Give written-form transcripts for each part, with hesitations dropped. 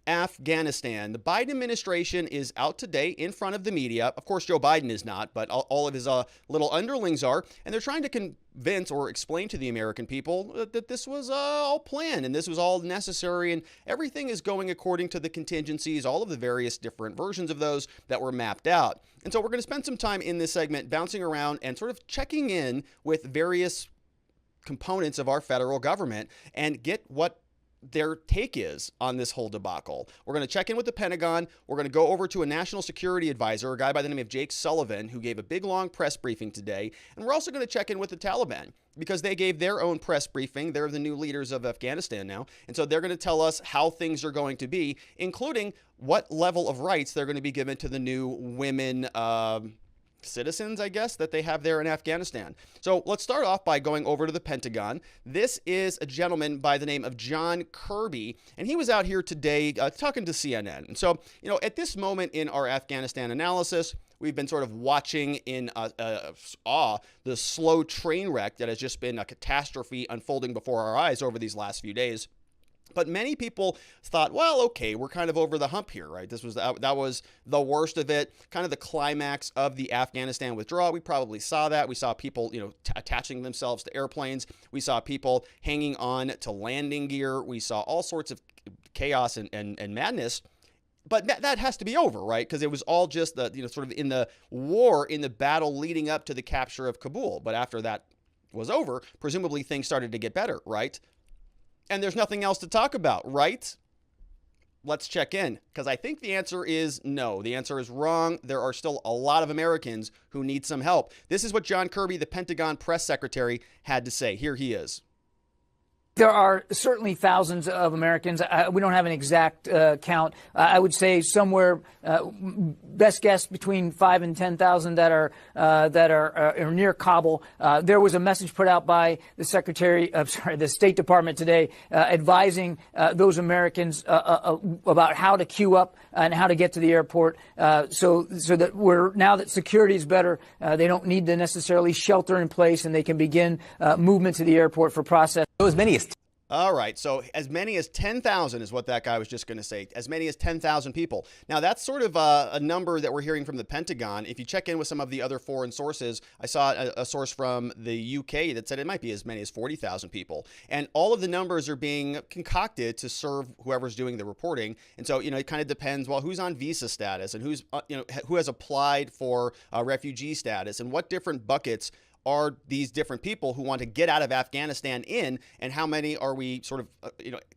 Afghanistan. The Biden administration is out today in front of the media. Of course, Joe Biden is not, but all of his little underlings are. And they're trying to convince or explain to the American people that this was all planned and this was all necessary and everything is going according to the contingencies, all of the various different versions of those that were mapped out. And so we're going to spend some time in this segment bouncing around and sort of checking in with various components of our federal government and get what their take is on this whole debacle. We're going to check in with the Pentagon. We're going to go over to a national security advisor, a guy by the name of Jake Sullivan, who gave a big, long press briefing today. And we're also going to check in with the Taliban because they gave their own press briefing. They're the new leaders of Afghanistan now. And so they're going to tell us how things are going to be, including what level of rights they're going to be given to the new women citizens, I guess, that they have there in Afghanistan. So let's start off by going over to the Pentagon. This is a gentleman by the name of John Kirby, and he was out here today talking to CNN. And so, at this moment in our Afghanistan analysis, we've been sort of watching in awe the slow train wreck that has just been a catastrophe unfolding before our eyes over these last few days. But many people thought, well, okay, we're kind of over the hump here, right? That was the worst of it, kind of the climax of the Afghanistan withdrawal. We probably saw that. We saw people, attaching themselves to airplanes. We saw people hanging on to landing gear. We saw all sorts of chaos and madness. But that has to be over, right? Because it was all just sort of in the war, in the battle leading up to the capture of Kabul. But after that was over, presumably things started to get better, right? And there's nothing else to talk about, right? Let's check in, because I think the answer is no. The answer is wrong. There are still a lot of Americans who need some help. This is what John Kirby, the Pentagon Press Secretary, had to say. Here he is. There are certainly thousands of Americans. We don't have an exact count. I would say somewhere, best guess, between 5,000 and 10,000 that are near Kabul. There was a message put out by the the State Department today, advising those Americans about how to queue up and how to get to the airport. So that now that security is better, they don't need to necessarily shelter in place, and they can begin movement to the airport for process. As many as All right, so as many as 10,000 is what that guy was just going to say. As many as 10,000 people. Now, that's sort of a number that we're hearing from the Pentagon. If you check in with some of the other foreign sources, I saw a source from the UK that said it might be as many as 40,000 people. And all of the numbers are being concocted to serve whoever's doing the reporting. And so, it kind of depends, well, who's on visa status and who's, who has applied for refugee status and what different buckets are these different people who want to get out of Afghanistan in, and how many are we sort of,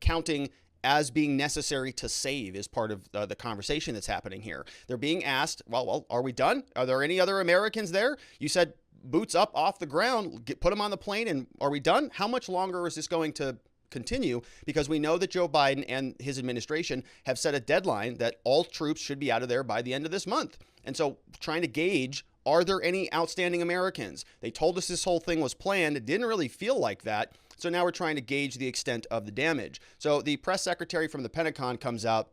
counting as being necessary to save is part of the conversation that's happening here. They're being asked, well, are we done? Are there any other Americans there? You said boots up off the ground, put them on the plane, and are we done? How much longer is this going to continue? Because we know that Joe Biden and his administration have set a deadline that all troops should be out of there by the end of this month. And so trying to gauge, are there any outstanding Americans? They told us this whole thing was planned. It didn't really feel like that. So now we're trying to gauge the extent of the damage. So the press secretary from the Pentagon comes out,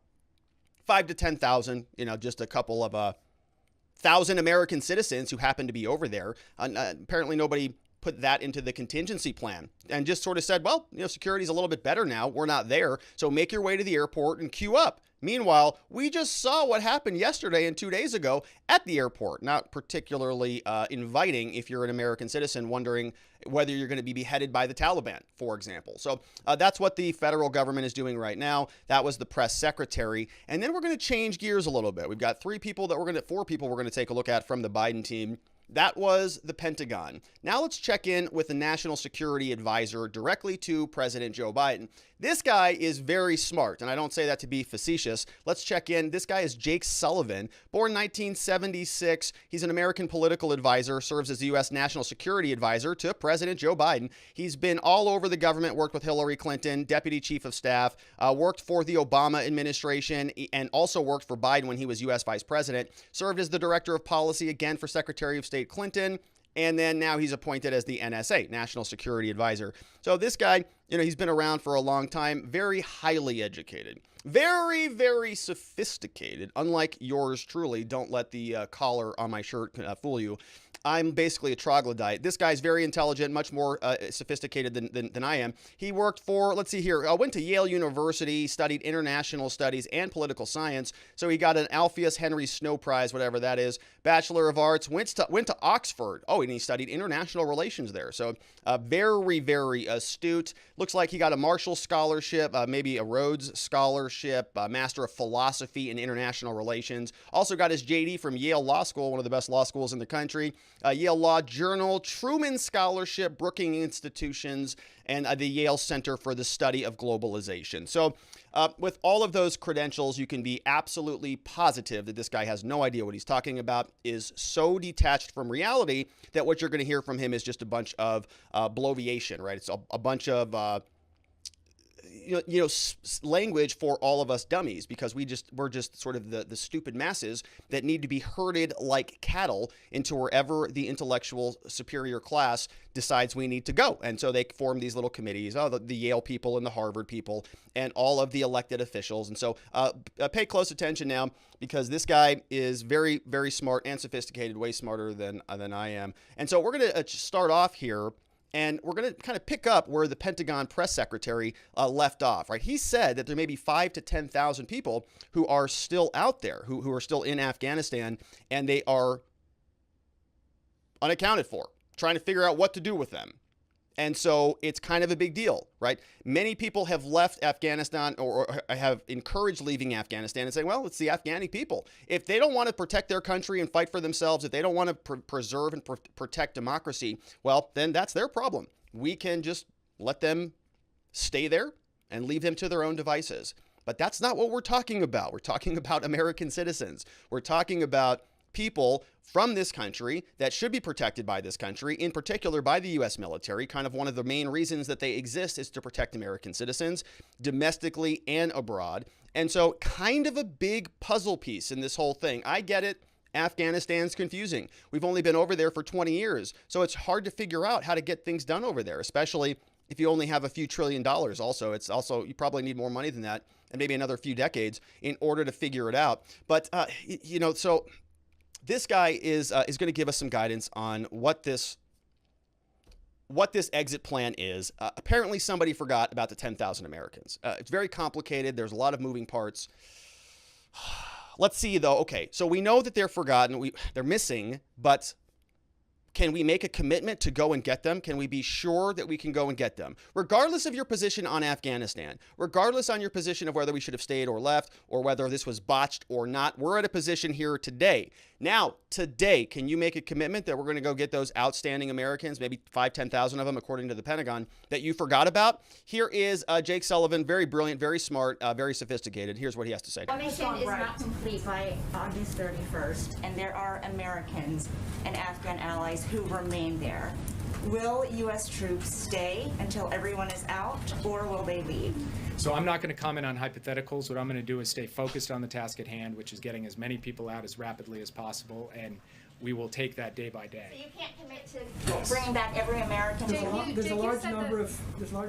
5 to 10,000, just a couple of 1,000 American citizens who happen to be over there. Apparently nobody put that into the contingency plan and just sort of said, well, security's a little bit better now. We're not there. So make your way to the airport and queue up. Meanwhile, we just saw what happened yesterday and 2 days ago at the airport. Not particularly inviting if you're an American citizen wondering whether you're going to be beheaded by the Taliban, for example. So that's what the federal government is doing right now. That was the press secretary. And then we're going to change gears a little bit. We've got 4 people we're going to take a look at from the Biden team. That was the Pentagon. Now let's check in with the National Security Advisor directly to President Joe Biden. This guy is very smart, and I don't say that to be facetious. Let's check in. This guy is Jake Sullivan, born 1976. He's an American political advisor, serves as the U.S. National Security Advisor to President Joe Biden. He's been all over the government, worked with Hillary Clinton, Deputy Chief of Staff, worked for the Obama administration, and also worked for Biden when he was U.S. Vice President, served as the Director of Policy again for Secretary of State Clinton, and then now he's appointed as the NSA, National Security Advisor. So this guy, he's been around for a long time, very highly educated, very, very sophisticated, unlike yours truly. Don't let the collar on my shirt fool you. I'm basically a troglodyte. This guy's very intelligent, much more sophisticated than I am. He worked for, let's see here, went to Yale University, studied international studies and political science. So he got an Alpheus Henry Snow Prize, whatever that is. Bachelor of Arts, went to Oxford. Oh, and he studied international relations there. So very, very astute. Looks like he got a Marshall Scholarship, maybe a Rhodes Scholarship, Master of Philosophy in International Relations. Also got his JD from Yale Law School, one of the best law schools in the country. Yale Law Journal, Truman Scholarship, Brookings Institutions, and the Yale Center for the Study of Globalization. So with all of those credentials, you can be absolutely positive that this guy has no idea what he's talking about, is so detached from reality that what you're going to hear from him is just a bunch of bloviation, right? It's a bunch of language for all of us dummies, because we're just sort of the stupid masses that need to be herded like cattle into wherever the intellectual superior class decides we need to go. And so they form these little committees, the Yale people and the Harvard people and all of the elected officials. And so pay close attention now, because this guy is very, very smart and sophisticated, way smarter than I am. And so we're going to start off here. And we're going to kind of pick up where the Pentagon Press Secretary left off, right? He said that there may be 5,000 to 10,000 people who are still out there, who are still in Afghanistan, and they are unaccounted for, trying to figure out what to do with them. And so it's kind of a big deal, right? Many people have left Afghanistan or have encouraged leaving Afghanistan and saying, well, it's the Afghani people. If they don't want to protect their country and fight for themselves, if they don't want to preserve and protect democracy, well, then that's their problem. We can just let them stay there and leave them to their own devices. But that's not what we're talking about. We're talking about American citizens. We're talking about people from this country that should be protected by this country, in particular by the U.S. military. Kind of one of the main reasons that they exist is to protect American citizens domestically and abroad. And so kind of a big puzzle piece in this whole thing. I get it. Afghanistan's confusing. We've only been over there for 20 years. So it's hard to figure out how to get things done over there, especially if you only have a few $1 trillion. Also, you probably need more money than that, and maybe another few decades in order to figure it out. But, so this guy is going to give us some guidance on what this exit plan is. Apparently, somebody forgot about the 10,000 Americans. It's very complicated. There's a lot of moving parts. Let's see, though. Okay, so we know that they're forgotten. They're missing, but can we make a commitment to go and get them? Can we be sure that we can go and get them? Regardless of your position on Afghanistan, regardless on your position of whether we should have stayed or left, or whether this was botched or not, we're at a position here today. Now, today, can you make a commitment that we're going to go get those outstanding Americans, maybe 5,000, 10,000 of them, according to the Pentagon, that you forgot about? Here is Jake Sullivan, very brilliant, very smart, very sophisticated. Here's what he has to say. The mission is not complete by August 31st, and there are Americans and Afghan allies who remain there. Will U.S. troops stay until everyone is out, or will they leave? So I'm not going to comment on hypotheticals. What I'm going to do is stay focused on the task at hand, which is getting as many people out as rapidly as possible, and we will take that day by day. So you can't commit to bringing back every American. There's a large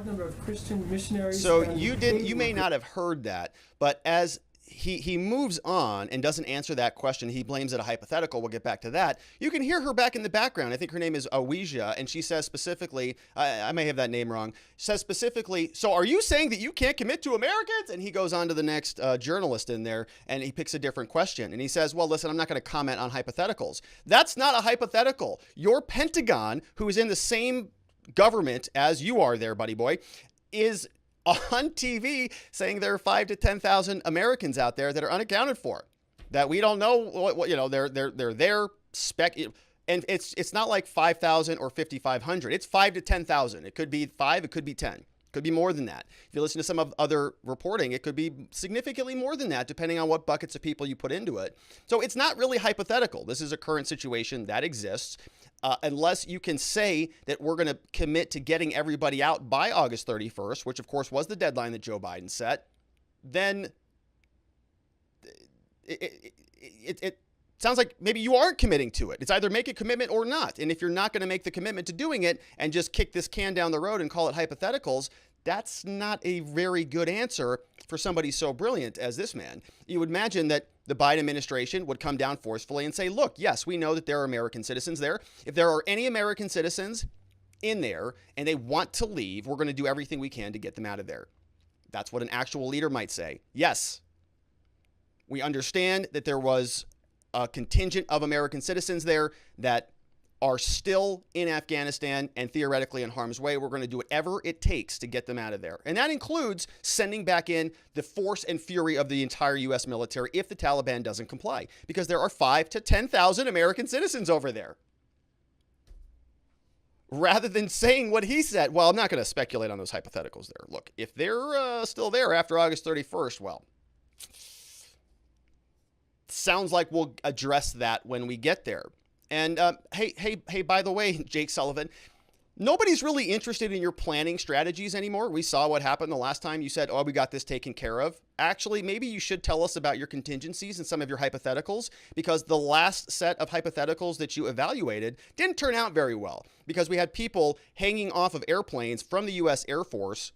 number of Christian missionaries. So you may not have heard that, but as he moves on and doesn't answer that question, he blames it a hypothetical. We'll get back to that. You can hear her back in the background. I think her name is Awija, and she says specifically, I may have that name wrong, says specifically, so are you saying that you can't commit to Americans? And he goes on to the next journalist in there, and he picks a different question. And he says, well, listen, I'm not going to comment on hypotheticals. That's not a hypothetical. Your Pentagon, who is in the same government as you are there, buddy boy, is on TV saying there are 5,000 to 10,000 Americans out there that are unaccounted for, that we don't know what they're there and it's not like 5,000 or 5,500. It's 5,000 to 10,000. It could be 5, it could be 10. Could be more than that. If you listen to some of other reporting, it could be significantly more than that, depending on what buckets of people you put into it. So it's not really hypothetical. This is a current situation that exists. Unless you can say that we're going to commit to getting everybody out by August 31st, which of course was the deadline that Joe Biden set, then it sounds like maybe you aren't committing to it. It's either make a commitment or not. And if you're not going to make the commitment to doing it and just kick this can down the road and call it hypotheticals, That's not a very good answer for somebody so brilliant as this man. You would imagine that the Biden administration would come down forcefully and say, look, yes, we know that there are American citizens there. If there are any American citizens in there and they want to leave, we're going to do everything we can to get them out of there. That's what an actual leader might say. Yes, we understand that there was a contingent of American citizens there that are still in Afghanistan and theoretically in harm's way. We're going to do whatever it takes to get them out of there. And that includes sending back in the force and fury of the entire U.S. military if the Taliban doesn't comply, because there are 5,000 to 10,000 American citizens over there. Rather than saying what he said, well, I'm not going to speculate on those hypotheticals there. Look, if they're still there after August 31st, well, sounds like we'll address that when we get there. And hey, by the way, Jake Sullivan, nobody's really interested in your planning strategies anymore. We saw what happened the last time you said, oh, we got this taken care of. Actually, maybe you should tell us about your contingencies and some of your hypotheticals, because the last set of hypotheticals that you evaluated didn't turn out very well, because we had people hanging off of airplanes from the U.S. Air Force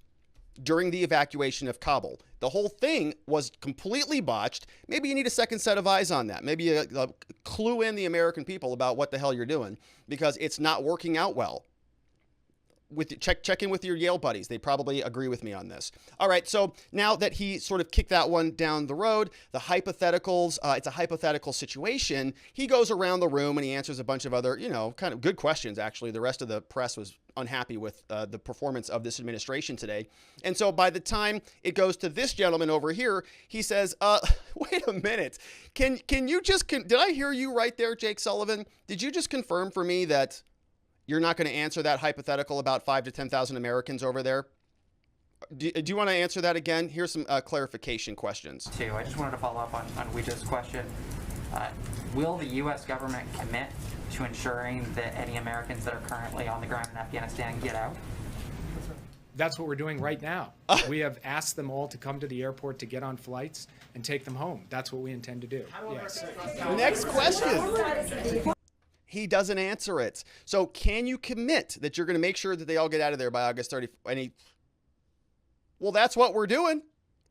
during the evacuation of Kabul. The whole thing was completely botched. Maybe you need a second set of eyes on that. Maybe you clue in the American people about what the hell you're doing, because it's not working out well. Check in with your Yale buddies. They probably agree with me on this. All right, so now that he sort of kicked that one down the road, the hypotheticals, it's a hypothetical situation. He goes around the room and he answers a bunch of other, kind of good questions, actually. The rest of the press was unhappy with the performance of this administration today. And so by the time it goes to this gentleman over here, he says, wait a minute. Can you just, did I hear you right there, Jake Sullivan? Did you just confirm for me that you're not going to answer that hypothetical about 5,000 to 10,000 Americans over there? Do you want to answer that again? Here's some clarification questions. I just wanted to follow up on Ouija's question. Will the U.S. government commit to ensuring that any Americans that are currently on the ground in Afghanistan get out? That's what we're doing right now. We have asked them all to come to the airport to get on flights and take them home. That's what we intend to do. Yes. Next question. He doesn't answer it. So can you commit that you're going to make sure that they all get out of there by August 30th? Well, that's what we're doing.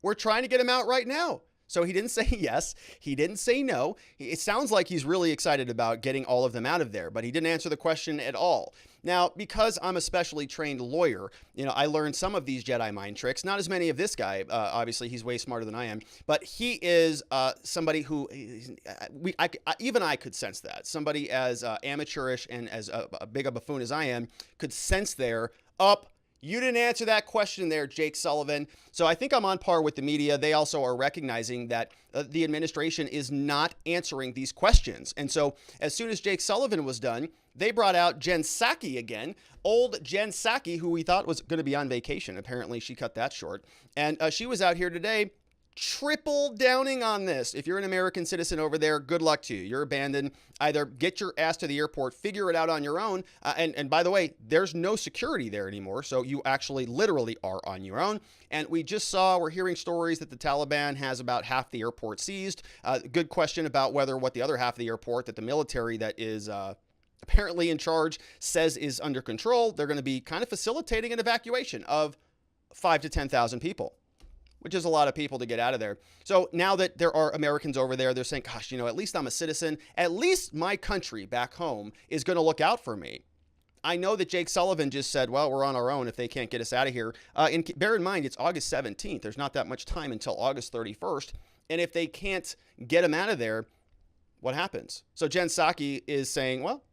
We're trying to get him out right now. So he didn't say yes. He didn't say no. It sounds like he's really excited about getting all of them out of there, but he didn't answer the question at all. Now, because I'm a specially trained lawyer, I learned some of these Jedi mind tricks. Not as many of this guy. Obviously, he's way smarter than I am. But he is somebody who, even I could sense that. Somebody as amateurish and as big a buffoon as I am could sense there, you didn't answer that question there, Jake Sullivan. So I think I'm on par with the media. They also are recognizing that the administration is not answering these questions. And so as soon as Jake Sullivan was done, they brought out Jenn Psaki again, old Jenn Psaki, who we thought was going to be on vacation. Apparently she cut that short. And she was out here today triple downing on this. If you're an American citizen over there, good luck to you. You're abandoned. Either get your ass to the airport, figure it out on your own. And by the way, there's no security there anymore. So you actually literally are on your own. And we're hearing stories that the Taliban has about half the airport seized. Good question about what the other half of the airport that the military that is apparently in charge says is under control. They're going to be kind of facilitating an evacuation of 5,000 to 10,000 people, which is a lot of people to get out of there. So now that there are Americans over there, they're saying, gosh, at least I'm a citizen. At least my country back home is going to look out for me. I know that Jake Sullivan just said, well, we're on our own if they can't get us out of here. And bear in mind, it's August 17th. There's not that much time until August 31st. And if they can't get them out of there, what happens? So Jenn Psaki is saying, well,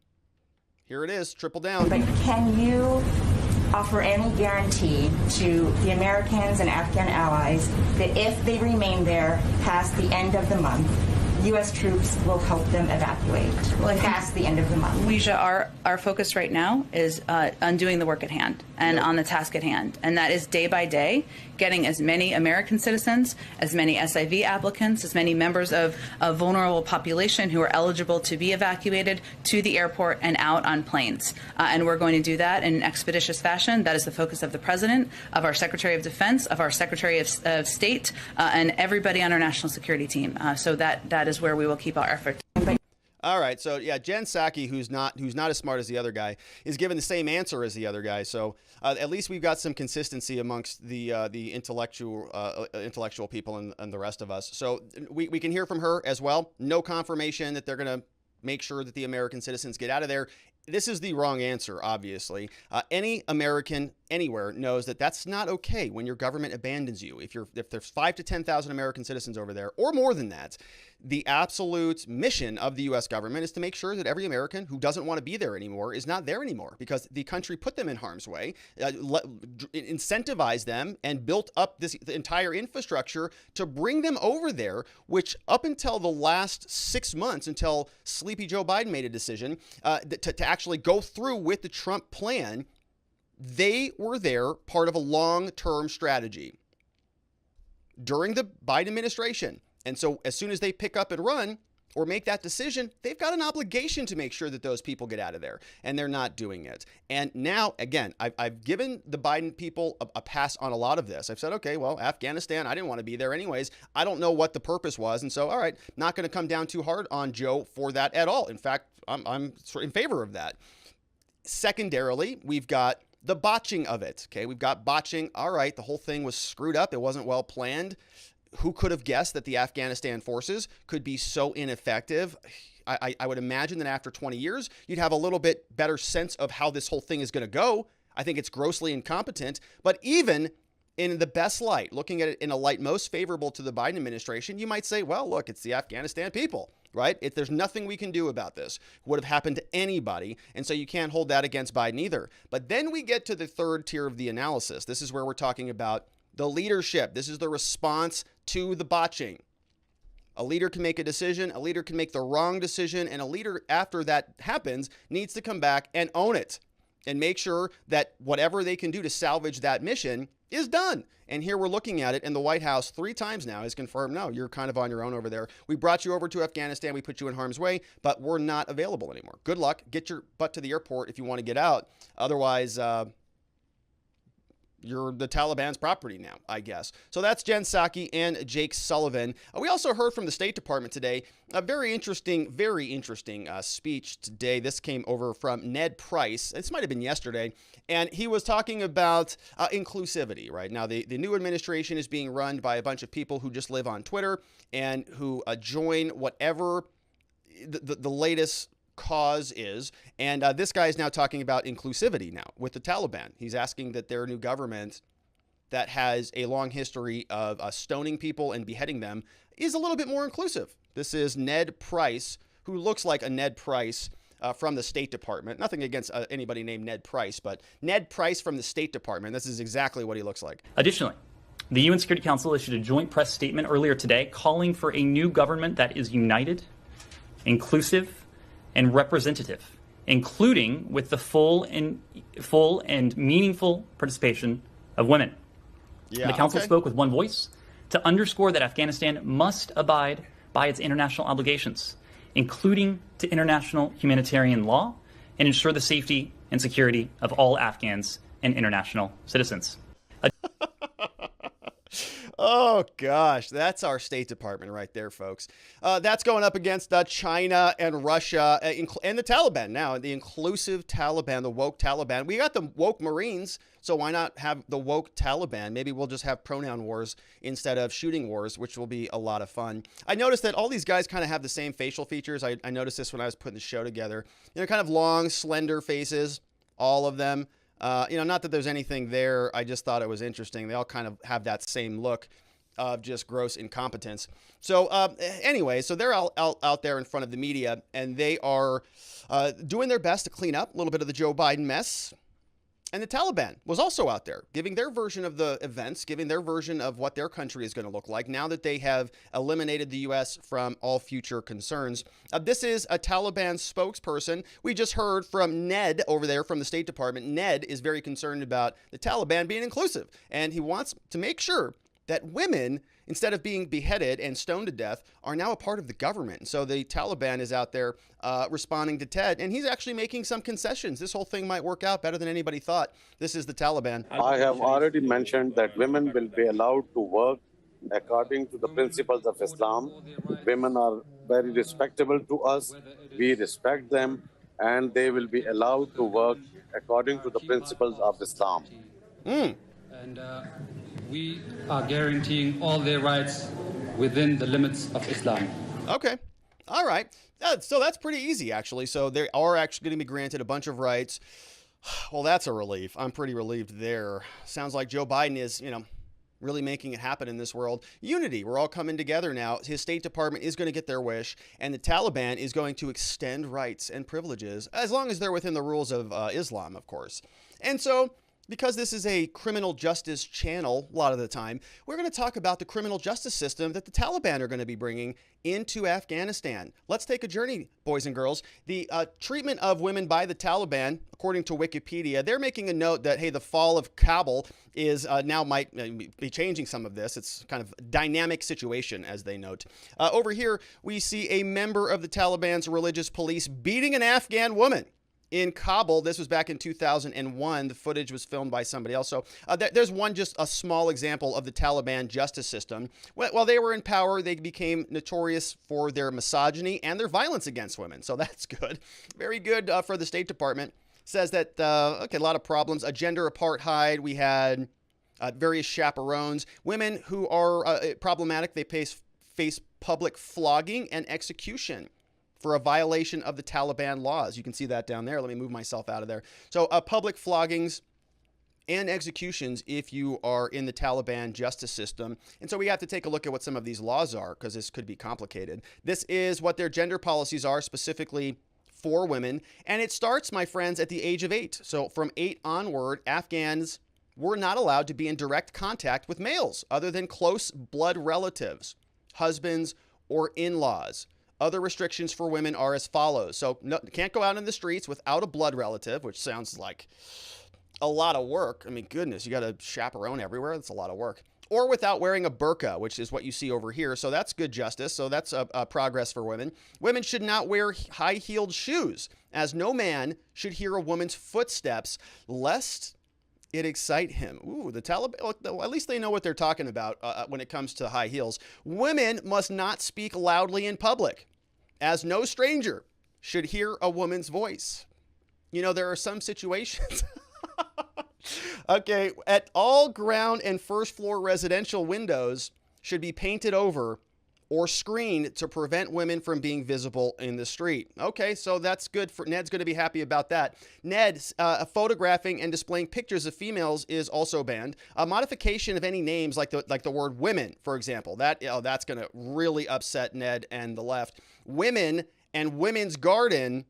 here it is, triple down. But can you offer any guarantee to the Americans and Afghan allies that if they remain there past the end of the month, U.S. troops will help them evacuate past the end of the month? Ouija, our focus right now is on doing the work at hand and on the task at hand. And that is day by day, getting as many American citizens, as many SIV applicants, as many members of a vulnerable population who are eligible to be evacuated to the airport and out on planes. And we're going to do that in an expeditious fashion. That is the focus of the President, of our Secretary of Defense, of our Secretary of State, and everybody on our national security team. So that is where we will keep our effort. All right, so yeah, Jenn Psaki, who's not as smart as the other guy, is given the same answer as the other guy. So at least we've got some consistency amongst the intellectual people and the rest of us. So we can hear from her as well. No confirmation that they're going to make sure that the American citizens get out of there. This is the wrong answer, obviously. Any American anywhere knows that that's not okay when your government abandons you. If there's 5,000 to 10,000 American citizens over there, or more than that, the absolute mission of the U.S. government is to make sure that every American who doesn't want to be there anymore is not there anymore, because the country put them in harm's way, incentivized them, and built up the entire infrastructure to bring them over there, which up until the last 6 months, until sleepy Joe Biden made a decision to actually go through with the Trump plan, they were there part of a long-term strategy during the Biden administration. And so as soon as they pick up and run or make that decision, they've got an obligation to make sure that those people get out of there, and they're not doing it. And now, again, I've given the Biden people a pass on a lot of this. I've said, okay, well, Afghanistan, I didn't want to be there anyways. I don't know what the purpose was. And so, all right, not going to come down too hard on Joe for that at all. In fact, I'm in favor of that. Secondarily, we've got the botching of it. Okay, we've got botching. All right, the whole thing was screwed up. It wasn't well planned. Who could have guessed that the Afghanistan forces could be so ineffective? I would imagine that after 20 years, you'd have a little bit better sense of how this whole thing is going to go. I think it's grossly incompetent. But even in the best light, looking at it in a light most favorable to the Biden administration, you might say, well, look, it's the Afghanistan people, right? There's nothing we can do about this. It would have happened to anybody. And so you can't hold that against Biden either. But then we get to the third tier of the analysis. This is where we're talking about the leadership. This is the response to the botching. A leader can make a decision, a leader can make the wrong decision, and a leader, after that happens, needs to come back and own it and make sure that whatever they can do to salvage that mission is done. And here we're looking at it, and the White House 3 times now has confirmed, no, you're kind of on your own over there. We brought you over to Afghanistan, we put you in harm's way, but we're not available anymore. Good luck. Get your butt to the airport if you want to get out. Otherwise, you're the Taliban's property now, I guess. So that's Jenn Psaki and Jake Sullivan. We also heard from the State Department today a very interesting speech today. This came over from Ned Price. This might have been yesterday. And he was talking about inclusivity, right? Now, the new administration is being run by a bunch of people who just live on Twitter and who join whatever the latest cause is. And this guy is now talking about inclusivity now with the Taliban. He's asking that their new government that has a long history of stoning people and beheading them is a little bit more inclusive. This is Ned Price, who looks like a Ned Price from the State Department. Nothing against anybody named Ned Price, but Ned Price from the State Department. This is exactly what he looks like. Additionally, the UN Security Council issued a joint press statement earlier today calling for a new government that is united, inclusive, and representative, including with the full and meaningful participation of women. The council spoke with one voice to underscore that Afghanistan must abide by its international obligations, including to international humanitarian law, and ensure the safety and security of all Afghans and international citizens. Oh, gosh, that's our State Department right there, folks. That's going up against China and Russia and the Taliban now, the inclusive Taliban, the woke Taliban. We got the woke Marines, so why not have the woke Taliban? Maybe we'll just have pronoun wars instead of shooting wars, which will be a lot of fun. I noticed that all these guys kind of have the same facial features. I noticed this when I was putting the show together. Kind of long, slender faces, all of them. Not that there's anything there. I just thought it was interesting. They all kind of have that same look of just gross incompetence. So anyway, so they're out there in front of the media, and they are doing their best to clean up a little bit of the Joe Biden mess. And the Taliban was also out there giving their version of the events, giving their version of what their country is going to look like now that they have eliminated the U.S. from all future concerns. This is a Taliban spokesperson. We just heard from Ned over there from the State Department. Ned is very concerned about the Taliban being inclusive, and he wants to make sure that women, instead of being beheaded and stoned to death, are now a part of the government. And so the Taliban is out there responding to Ted, and he's actually making some concessions. This whole thing might work out better than anybody thought. This is the Taliban. I have already mentioned that women will be allowed to work according to the principles of Islam. Women are very respectable to us. We respect them, and they will be allowed to work according to the principles of Islam. And we are guaranteeing all their rights within the limits of Islam. Okay. All right. So that's pretty easy, actually. So they are actually going to be granted a bunch of rights. Well, that's a relief. I'm pretty relieved there. Sounds like Joe Biden is, really making it happen in this world. Unity. We're all coming together now. His State Department is going to get their wish, and the Taliban is going to extend rights and privileges, as long as they're within the rules of Islam, of course. And so, because this is a criminal justice channel, a lot of the time, we're going to talk about the criminal justice system that the Taliban are going to be bringing into Afghanistan. Let's take a journey, boys and girls. The treatment of women by the Taliban, according to Wikipedia, they're making a note that, hey, the fall of Kabul is now might be changing some of this. It's kind of a dynamic situation, as they note. Over here, we see a member of the Taliban's religious police beating an Afghan woman in Kabul. This was back in 2001. The footage was filmed by somebody else. So there's just a small example of the Taliban justice system. While they were in power, they became notorious for their misogyny and their violence against women. So that's good. Very good for the State Department. Says that, a lot of problems. A gender apartheid. We had various chaperones. Women who are problematic, they face public flogging and execution for a violation of the Taliban laws. You can see that down there. Let me move myself out of there. So public floggings and executions if you are in the Taliban justice system. And so we have to take a look at what some of these laws are, because this could be complicated. This is what their gender policies are, specifically for women. And it starts, my friends, at the age of 8. So from 8 onward, Afghans were not allowed to be in direct contact with males other than close blood relatives, husbands, or in-laws. Other restrictions for women are as follows. So can't go out in the streets without a blood relative, which sounds like a lot of work. I mean, goodness, you got to chaperone everywhere. That's a lot of work. Or without wearing a burqa, which is what you see over here. So that's good justice. So that's a progress for women. Women should not wear high-heeled shoes, as no man should hear a woman's footsteps, lest it excite him. Ooh, the Taliban, at least they know what they're talking about when it comes to high heels. Women must not speak loudly in public, as no stranger should hear a woman's voice. There are some situations. Okay, at all ground and first floor residential windows should be painted over or screened to prevent women from being visible in the street. Okay, so that's good. Ned's going to be happy about that. Ned, photographing and displaying pictures of females is also banned. A modification of any names like the word women, for example, that's going to really upset Ned and the left. Women and Women's Garden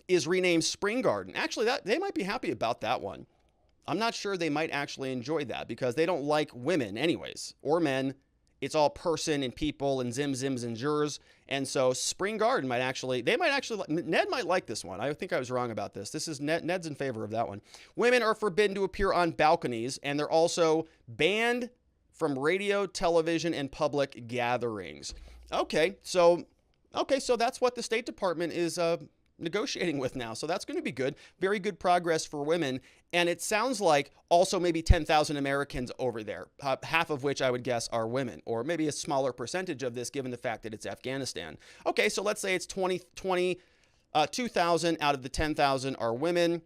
is renamed Spring Garden. Actually, they might be happy about that one. I'm not sure they might actually enjoy that, because they don't like women anyways, or men. It's all person and people and zims and jurs. And so Spring Garden Ned might like this one. I think I was wrong about this. This is Ned's in favor of that one. Women are forbidden to appear on balconies, and they're also banned from radio, television, and public gatherings. Okay, so that's what the State Department is negotiating with now. So that's going to be good. Very good progress for women. And it sounds like also maybe 10,000 Americans over there, half of which I would guess are women, or maybe a smaller percentage of this given the fact that it's Afghanistan. Okay, so let's say it's 2,000 out of the 10,000 are women.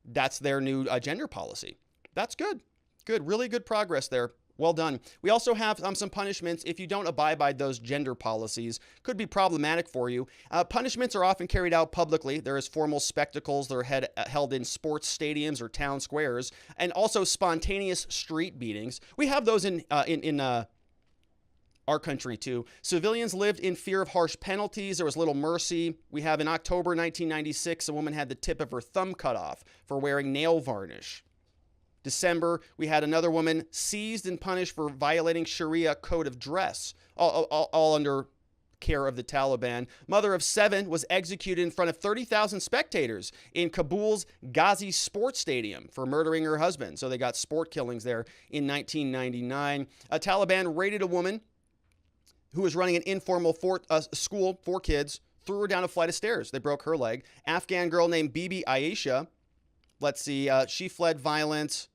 That's their new gender policy. That's good. Good, really good progress there. Well done. We also have some punishments if you don't abide by those gender policies. Could be problematic for you. Punishments are often carried out publicly. There is formal spectacles that are held in sports stadiums or town squares, and also spontaneous street beatings. We have those in our country too. Civilians lived in fear of harsh penalties. There was little mercy. We have in October 1996, a woman had the tip of her thumb cut off for wearing nail varnish. December, we had another woman seized and punished for violating Sharia code of dress, all under care of the Taliban. Mother of 7 was executed in front of 30,000 spectators in Kabul's Ghazi Sports Stadium for murdering her husband. So they got sport killings there in 1999. Taliban raided a woman who was running an informal school for kids, threw her down a flight of stairs. They broke her leg. Afghan girl named Bibi Aisha. Let's see, she fled violence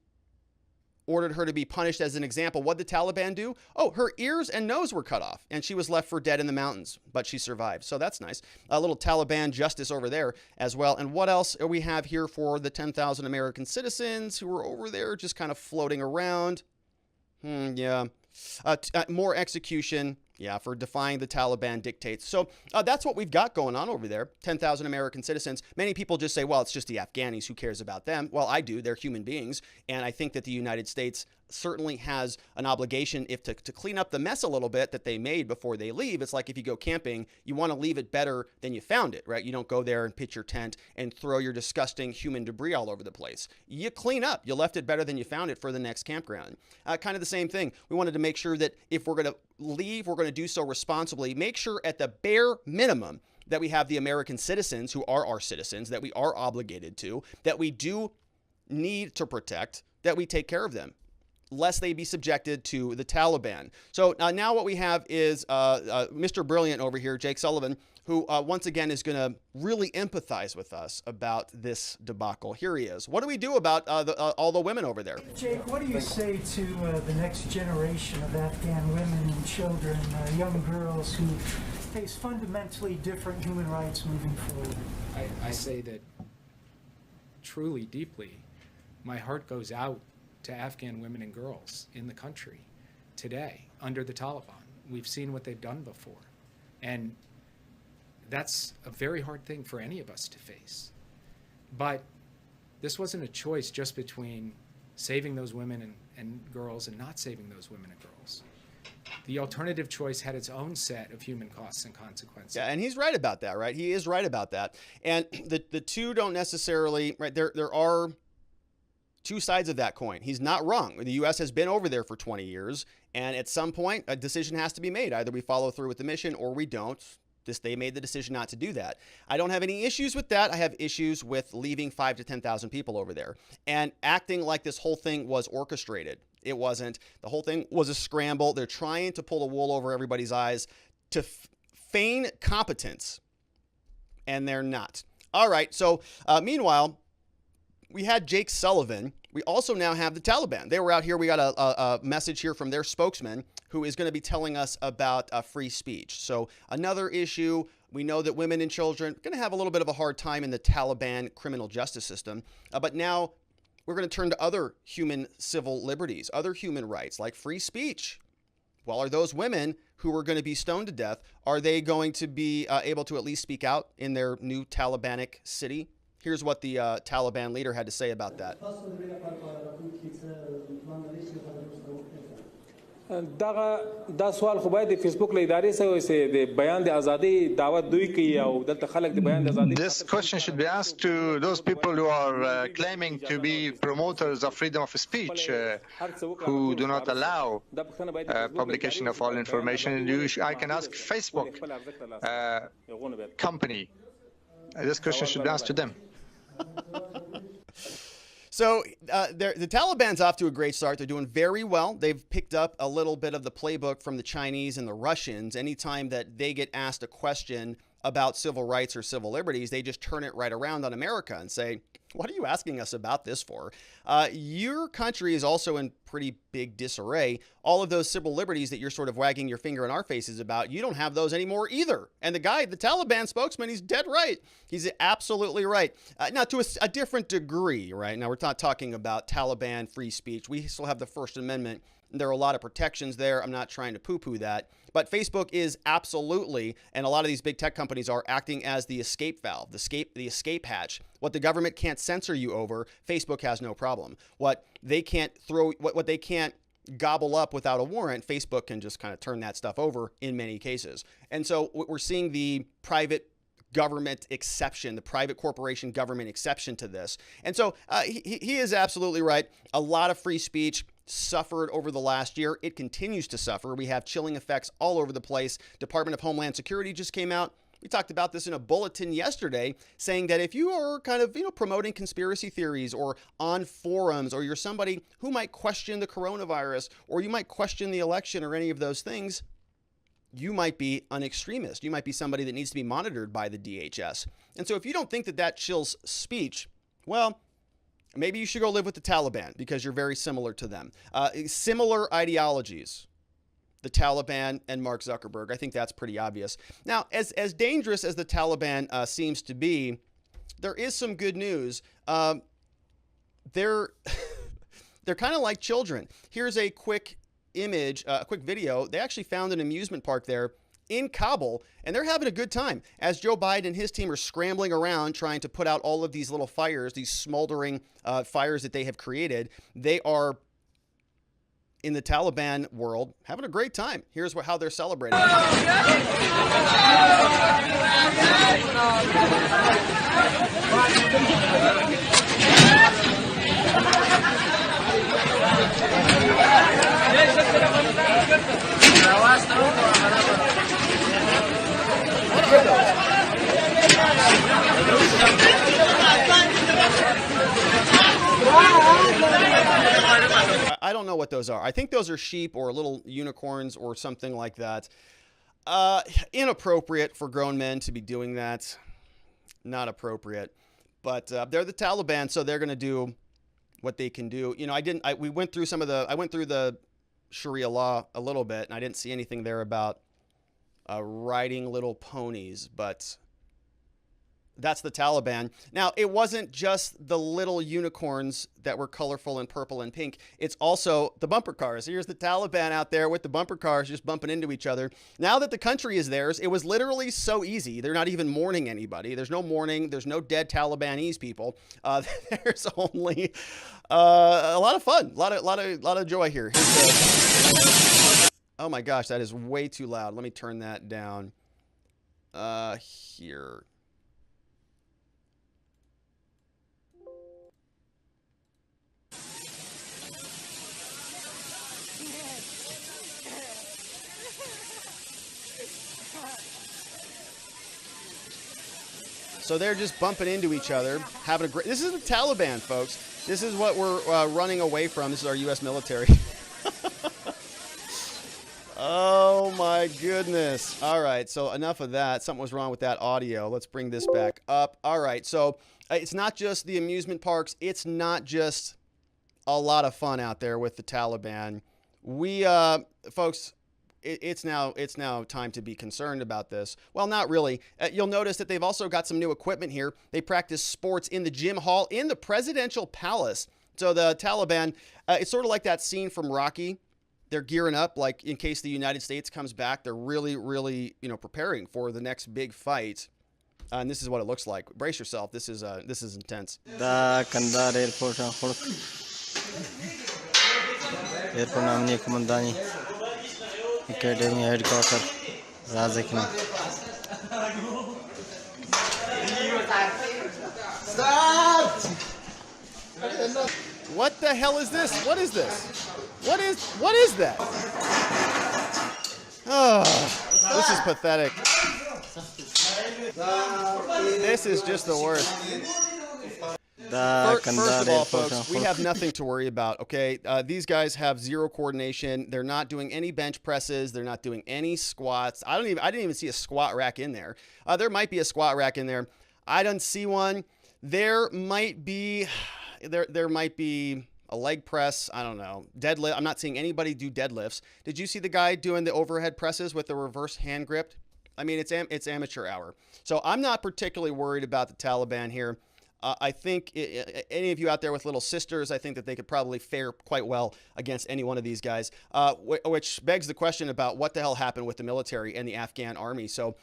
ordered her to be punished as an example. What did the Taliban do? Oh, her ears and nose were cut off, and she was left for dead in the mountains, but she survived. So that's nice. A little Taliban justice over there as well. And what else do we have here for the 10,000 American citizens who were over there just kind of floating around? Yeah. More execution. Yeah, for defying the Taliban dictates. So that's what we've got going on over there. 10,000 American citizens. Many people just say, well, it's just the Afghanis. Who cares about them? Well, I do. They're human beings. And I think that the United States certainly has an obligation to clean up the mess a little bit that they made before they leave. It's like if you go camping, you want to leave it better than you found it, right? You don't go there and pitch your tent and throw your disgusting human debris all over the place. You clean up. You left it better than you found it for the next campground. Kind of the same thing. We wanted to make sure that if we're going to leave, we're going to do so responsibly. Make sure at the bare minimum that we have the American citizens who are our citizens, that we are obligated to, that we do need to protect, that we take care of them, lest they be subjected to the Taliban. So now what we have is Mr. Brilliant over here, Jake Sullivan, who once again is going to really empathize with us about this debacle. Here he is. What do we do about all the women over there? Jake, what do you say to the next generation of Afghan women and children, young girls who face fundamentally different human rights moving forward? I say that truly, deeply, my heart goes out to Afghan women and girls in the country today under the Taliban. We've seen what they've done before. And that's a very hard thing for any of us to face. But this wasn't a choice just between saving those women and girls and not saving those women and girls. The alternative choice had its own set of human costs and consequences. Yeah, and he's right about that, right? He is right about that. And the two don't necessarily, right, there are two sides of that coin. He's not wrong. The U.S. has been over there for 20 years, and at some point, a decision has to be made. Either we follow through with the mission or we don't. They made the decision not to do that. I don't have any issues with that. I have issues with leaving 5,000 to 10,000 people over there and acting like this whole thing was orchestrated. It wasn't. The whole thing was a scramble. They're trying to pull the wool over everybody's eyes to feign competence, and they're not. All right. So meanwhile, we had Jake Sullivan. We also now have the Taliban. They were out here. We got a message here from their spokesman who is going to be telling us about free speech. So another issue, we know that women and children are going to have a little bit of a hard time in the Taliban criminal justice system. But now we're going to turn to other human civil liberties, other human rights like free speech. Well, are those women who are going to be stoned to death, are they going to be able to at least speak out in their new Talibanic city? Here's what the Taliban leader had to say about that. دا سوال خو باید د فیسبوک له ادارې سره چې د بیان د ازادۍ دعوت دوی کوي او دلته خلک د بیان د ازادۍ. This question should be asked to those people who are claiming to be promoters of freedom of speech, who do not allow publication of all information. I can ask Facebook company. This question should be asked to them. So the Taliban's off to a great start. They're doing very well. They've picked up a little bit of the playbook from the Chinese and the Russians. Anytime that they get asked a question about civil rights or civil liberties, they just turn it right around on America and say, what are you asking us about this for? Your country is also in pretty big disarray. All of those civil liberties that you're sort of wagging your finger in our faces about, you don't have those anymore either. And the guy, the Taliban spokesman, he's dead right. He's absolutely right. Now, to a different degree, right? Now, we're not talking about Taliban free speech. We still have the First Amendment. There are a lot of protections there. I'm not trying to poo-poo that. But Facebook is absolutely, and a lot of these big tech companies are acting as the escape valve, the escape hatch. What the government can't censor you over, Facebook has no problem. What they can't what they can't gobble up without a warrant, Facebook can just kind of turn that stuff over in many cases. And so we're seeing the private government exception, the private corporation government exception to this. And so he is absolutely right. A lot of free speech suffered over the last year. It continues to suffer. We have chilling effects all over the place. Department of Homeland Security just came out. We talked about this in a bulletin yesterday, saying that if you are kind of, promoting conspiracy theories or on forums, or you're somebody who might question the coronavirus, or you might question the election or any of those things, you might be an extremist. You might be somebody that needs to be monitored by the DHS. And so if you don't think that that chills speech, well, Maybe you should go live with the Taliban because you're very similar to them. Similar ideologies, the Taliban and Mark Zuckerberg. I think that's pretty obvious. Now, as dangerous as the Taliban seems to be, there is some good news. They're kind of like children. Here's a quick image, a quick video. They actually found an amusement park there in Kabul, and they're having a good time as Joe Biden and his team are scrambling around trying to put out all of these little fires, these smoldering fires that they have created. They are, in the Taliban world, having a great time. Here's how they're celebrating. I don't know what those are. I think those are sheep or little unicorns or something like that. Inappropriate for grown men to be doing that. Not appropriate. But they're the Taliban, so they're going to do what they can do. You know, I went through the Sharia law a little bit, and I didn't see anything there about riding little ponies, but that's the Taliban. Now, it wasn't just the little unicorns that were colorful and purple and pink. It's also the bumper cars. Here's the Taliban out there with the bumper cars just bumping into each other. Now that the country is theirs, it was literally so easy. They're not even mourning anybody. There's no mourning. There's no dead Talibanese people. There's only a lot of fun, a lot of joy here. Oh my gosh, that is way too loud. Let me turn that down. Here. So they're just bumping into each other, having a great... This is the Taliban, folks. This is what we're running away from. This is our U.S. military. Oh, my goodness. All right, so enough of that. Something was wrong with that audio. Let's bring this back up. All right, so it's not just the amusement parks. It's not just a lot of fun out there with the Taliban. We, folks... It's now time to be concerned about this. Well, not really. You'll notice that they've also got some new equipment here. They practice sports in the gym hall in the presidential palace. So the Taliban, it's sort of like that scene from Rocky. They're gearing up, like in case the United States comes back. They're really, really, preparing for the next big fight. And this is what it looks like. Brace yourself. This is intense. Academy headquarters, Razakna. What the hell is this? What is this? What is that? Oh, this is pathetic. This is just the worst. First of all, folks, we have nothing to worry about, okay? These guys have zero coordination. They're not doing any bench presses. They're not doing any squats. I didn't even see a squat rack in there. There might be a squat rack in there. I don't see one. There might be a leg press. I don't know. Deadlift. I'm not seeing anybody do deadlifts. Did you see the guy doing the overhead presses with the reverse hand grip? I mean, it's amateur hour. So I'm not particularly worried about the Taliban here. I think any of you out there with little sisters, I think that they could probably fare quite well against any one of these guys, which begs the question about what the hell happened with the military and the Afghan army. So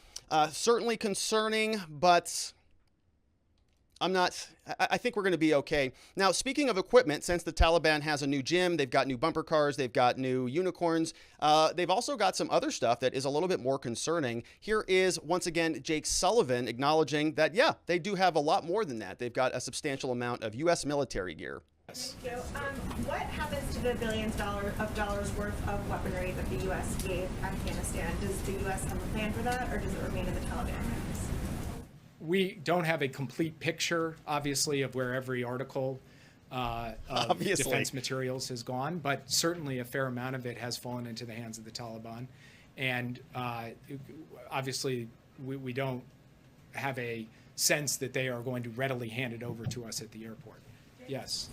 certainly concerning, but I think we're going to be okay. Now, speaking of equipment, since the Taliban has a new gym, they've got new bumper cars, they've got new unicorns. They've also got some other stuff that is a little bit more concerning. Here is, once again, Jake Sullivan acknowledging that, yeah, they do have a lot more than that. They've got a substantial amount of U.S. military gear. Thank you. What happens to the billions of dollars worth of weaponry that the U.S. gave Afghanistan? Does the U.S. have a plan for that, or does it remain in the Taliban hands? We don't have a complete picture, obviously, of where every article of defense materials has gone, but certainly a fair amount of it has fallen into the hands of the Taliban. And obviously, we don't have a sense that they are going to readily hand it over to us at the airport. Yes.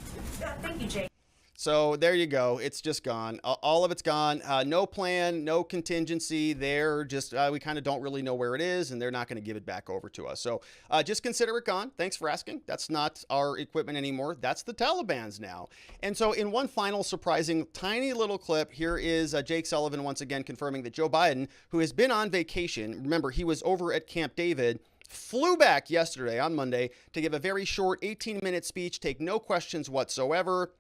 Thank you, Jake. So there you go. It's just gone. All of it's gone. No plan, no contingency. They're just, we kind of don't really know where it is, and they're not going to give it back over to us. So just consider it gone. Thanks for asking. That's not our equipment anymore. That's the Taliban's now. And so in one final surprising tiny little clip, here is Jake Sullivan once again confirming that Joe Biden, who has been on vacation, remember, he was over at Camp David, flew back yesterday on Monday to give a very short 18-minute speech, take no questions whatsoever,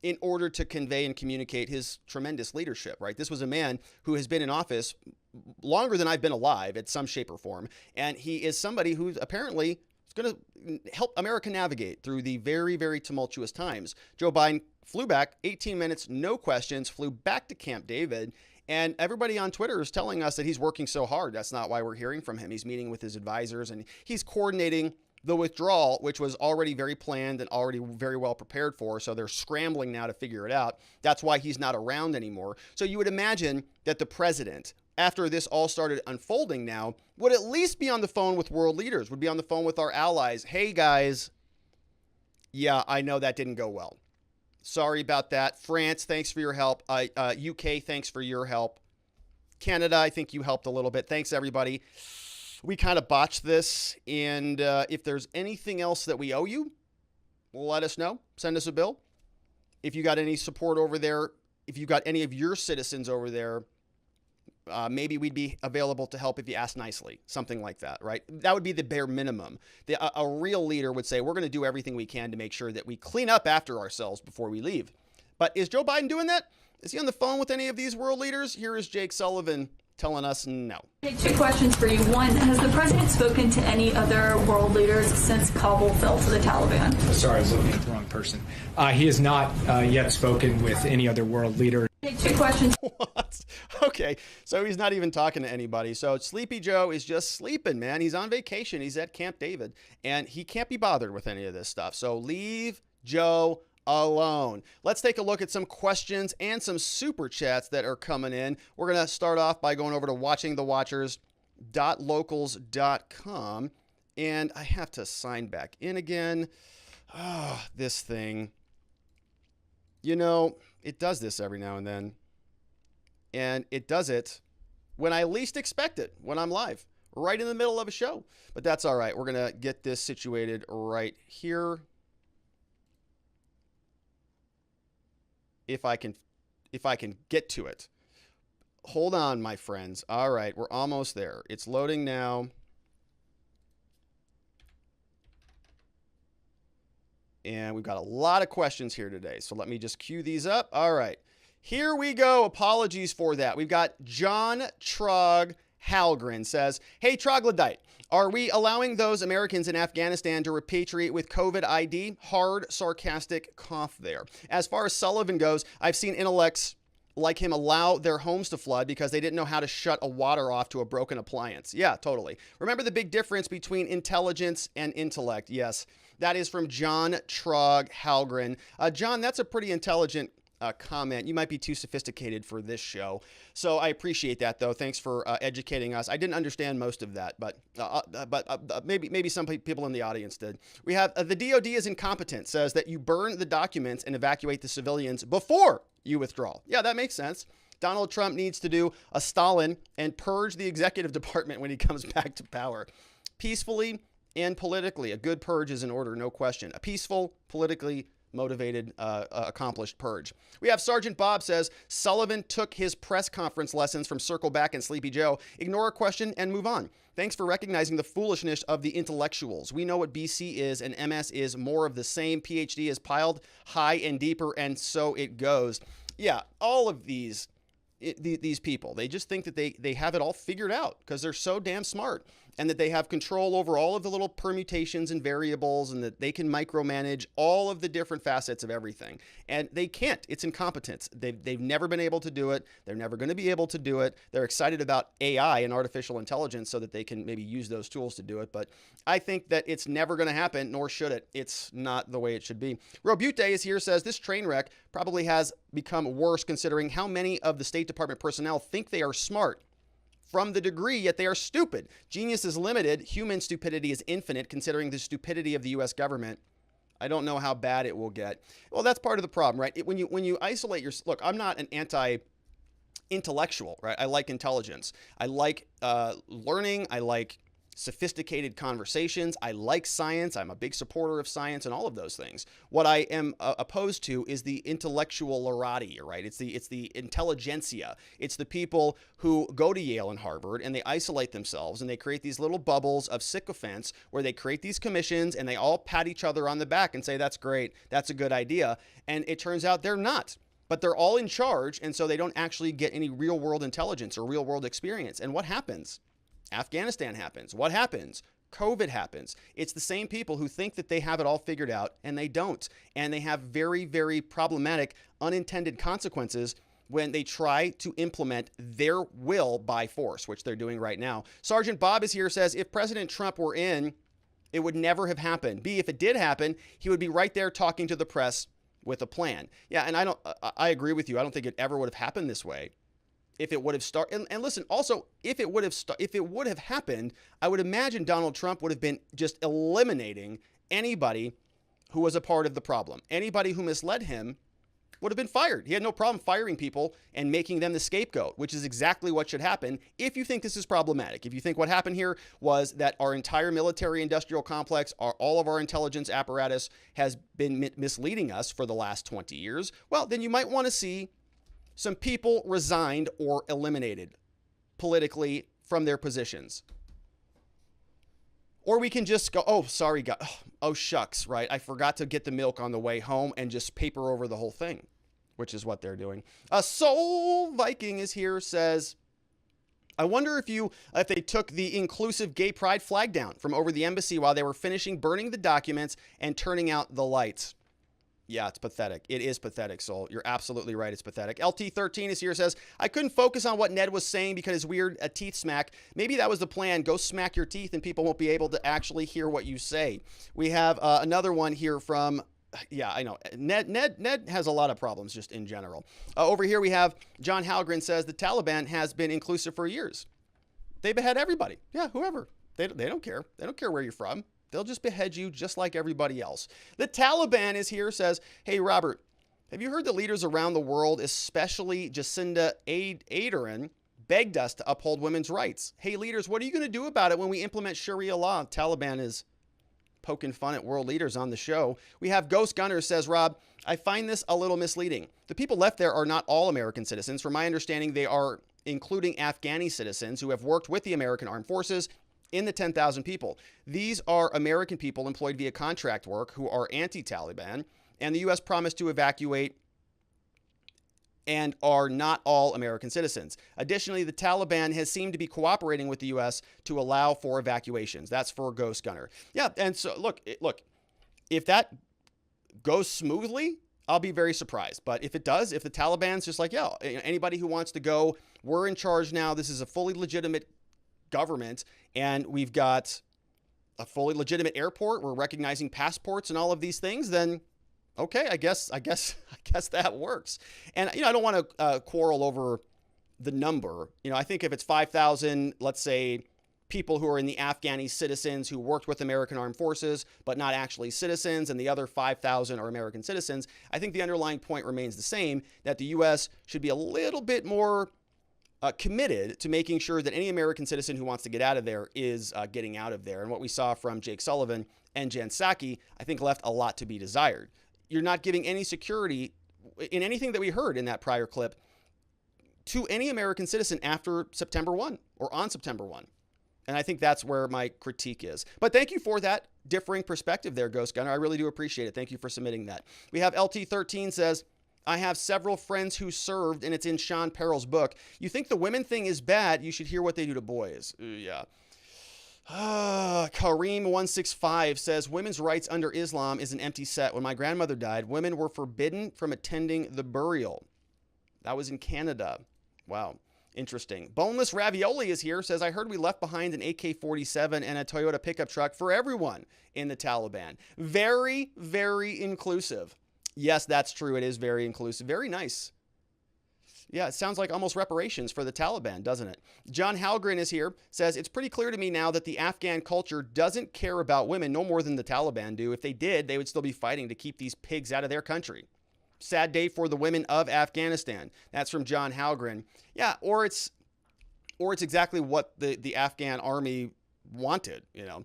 in order to convey and communicate his tremendous leadership, right? This was a man who has been in office longer than I've been alive at some shape or form. And he is somebody who apparently is going to help America navigate through the very, very tumultuous times. Joe Biden flew back 18 minutes, no questions, flew back to Camp David. And everybody on Twitter is telling us that he's working so hard. That's not why we're hearing from him. He's meeting with his advisors and he's coordinating the withdrawal, which was already very planned and already very well prepared for. So they're scrambling now to figure it out. That's why he's not around anymore. So you would imagine that the president, after this all started unfolding now, would at least be on the phone with world leaders, would be on the phone with our allies. Hey, guys, yeah, I know that didn't go well. Sorry about that. France, thanks for your help. UK, thanks for your help. Canada, I think you helped a little bit. Thanks, everybody. We kind of botched this, and if there's anything else that we owe you, let us know. Send us a bill. If you got any support over there, if you got any of your citizens over there, maybe we'd be available to help if you ask nicely, something like that, right? That would be the bare minimum. A real leader would say, we're going to do everything we can to make sure that we clean up after ourselves before we leave. But is Joe Biden doing that? Is he on the phone with any of these world leaders? Here is Jake Sullivan telling us no. Two questions for you. One, has the president spoken to any other world leaders since Kabul fell to the Taliban? Sorry, I was looking at the wrong person. He has not yet spoken with any other world leader. Two questions. What? Okay, so he's not even talking to anybody. So Sleepy Joe is just sleeping, man. He's on vacation. He's at Camp David, and he can't be bothered with any of this stuff. So leave Joe alone. Let's take a look at some questions and some super chats that are coming in. We're going to start off by going over to watchingthewatchers.locals.com, and I have to sign back in again. This thing. You know, it does this every now and then, and it does it when I least expect it, when I'm live, right in the middle of a show. But that's all right. We're going to get this situated right here. If I can get to it. Hold on, my friends. All right, we're almost there. It's loading now. And we've got a lot of questions here today. So let me just cue these up. All right, here we go. Apologies for that. We've got John Trog Halgren says, hey, Troglodyte, are we allowing those Americans in Afghanistan to repatriate with COVID ID? Hard, sarcastic cough there. As far as Sullivan goes, I've seen intellects like him allow their homes to flood because they didn't know how to shut a water off to a broken appliance. Yeah, totally. Remember the big difference between intelligence and intellect? Yes, that is from John Trog Halgren. John, that's a pretty intelligent comment. You might be too sophisticated for this show. So I appreciate that, though. Thanks for educating us. I didn't understand most of that, but maybe some people in the audience did. We have the DOD is incompetent, says that you burn the documents and evacuate the civilians before you withdraw. Yeah, that makes sense. Donald Trump needs to do a Stalin and purge the executive department when he comes back to power. Peacefully and politically, a good purge is in order, no question. A peaceful, politically motivated, accomplished purge. We have Sergeant Bob says, Sullivan took his press conference lessons from Circle Back and Sleepy Joe. Ignore a question and move on. Thanks for recognizing the foolishness of the intellectuals. We know what BC is and MS is more of the same. PhD is piled high and deeper, and so it goes. Yeah, all of these people, they just think that they have it all figured out because they're so damn smart, and that they have control over all of the little permutations and variables, and that they can micromanage all of the different facets of everything. And they can't. It's incompetence. They've never been able to do it. They're never going to be able to do it. They're excited about AI and artificial intelligence so that they can maybe use those tools to do it. But I think that it's never going to happen, nor should it. It's not the way it should be. Robute is here, says this train wreck probably has become worse considering how many of the State Department personnel think they are smart from the degree, yet they are stupid. Genius is limited. Human stupidity is infinite, considering the stupidity of the U.S. government. I don't know how bad it will get. Well, that's part of the problem, right? When you isolate your look, I'm not an anti-intellectual, right? I like intelligence. I like learning. I like sophisticated conversations. I like science. I'm a big supporter of science and all of those things. What I am opposed to is the intellectualerati, right? It's the intelligentsia. It's the people who go to Yale and Harvard and they isolate themselves and they create these little bubbles of sycophants where they create these commissions and they all pat each other on the back and say, that's great, that's a good idea. And it turns out they're not. But they're all in charge, and so they don't actually get any real-world intelligence or real-world experience. And what happens? Afghanistan happens. What happens? COVID happens. It's the same people who think that they have it all figured out, and they don't. And they have very, very problematic unintended consequences when they try to implement their will by force, which they're doing right now. Sergeant Bob is here, says, if President Trump were in, it would never have happened. B, if it did happen, he would be right there talking to the press with a plan. Yeah, and I agree with you. I don't think it ever would have happened this way. If it would have started, and listen, also, if it would have happened, I would imagine Donald Trump would have been just eliminating anybody who was a part of the problem. Anybody who misled him would have been fired. He had no problem firing people and making them the scapegoat, which is exactly what should happen if you think this is problematic. If you think what happened here was that our entire military industrial complex, all of our intelligence apparatus has been misleading us for the last 20 years, well, then you might want to see some people resigned or eliminated politically from their positions. Or we can just go, oh, sorry, God. Oh, shucks, right? I forgot to get the milk on the way home and just paper over the whole thing, which is what they're doing. Soul Viking is here, says, I wonder if they took the inclusive gay pride flag down from over the embassy while they were finishing burning the documents and turning out the lights. Yeah, it's pathetic. It is pathetic, Soul. You're absolutely right. It's pathetic. LT13 is here, says, I couldn't focus on what Ned was saying because his weird teeth smack. Maybe that was the plan. Go smack your teeth and people won't be able to actually hear what you say. We have another one here from, yeah, I know. Ned has a lot of problems just in general. Over here we have John Halgren says, the Taliban has been inclusive for years. They behead everybody. Yeah, whoever. They don't care. They don't care where you're from. They'll just behead you just like everybody else. The Taliban is here, says, hey, Robert, have you heard that leaders around the world, especially Jacinda Ardern, begged us to uphold women's rights? Hey, leaders, what are you going to do about it when we implement Sharia law? Taliban is poking fun at world leaders on the show. We have Ghost Gunner says, Rob, I find this a little misleading. The people left there are not all American citizens. From my understanding, they are including Afghani citizens who have worked with the American Armed Forces in the 10,000 people. These are American people employed via contract work who are anti-Taliban, and the U.S. promised to evacuate and are not all American citizens. Additionally, the Taliban has seemed to be cooperating with the U.S. to allow for evacuations. That's for Ghost Gunner. Yeah, and so look, if that goes smoothly, I'll be very surprised. But if it does, if the Taliban's just like, yeah, anybody who wants to go, we're in charge now. This is a fully legitimate government, and we've got a fully legitimate airport. We're recognizing passports and all of these things. Then, okay, I guess that works. And I don't want to quarrel over the number. I think if it's 5,000, let's say, people who are in the Afghani citizens who worked with American Armed Forces, but not actually citizens, and the other 5,000 are American citizens, I think the underlying point remains the same, that the U.S. should be a little bit more committed to making sure that any American citizen who wants to get out of there is getting out of there. And what we saw from Jake Sullivan and Jenn Psaki, I think, left a lot to be desired. You're not giving any security in anything that we heard in that prior clip to any American citizen after September 1 or on September 1. And I think that's where my critique is. But thank you for that differing perspective there, Ghost Gunner. I really do appreciate it. Thank you for submitting that. We have LT13 says, I have several friends who served, and it's in Sean Perrell's book. You think the women thing is bad, you should hear what they do to boys. Yeah. Kareem165 says, women's rights under Islam is an empty set. When my grandmother died, women were forbidden from attending the burial. That was in Canada. Wow. Interesting. Boneless Ravioli is here, says, I heard we left behind an AK-47 and a Toyota pickup truck for everyone in the Taliban. Very, very inclusive. Yes, that's true. It is very inclusive. Very nice. Yeah, it sounds like almost reparations for the Taliban, doesn't it? John Halgren is here, says, it's pretty clear to me now that the Afghan culture doesn't care about women no more than the Taliban do. If they did, they would still be fighting to keep these pigs out of their country. Sad day for the women of Afghanistan. That's from John Halgren. Yeah, or it's exactly what the Afghan army wanted, you know.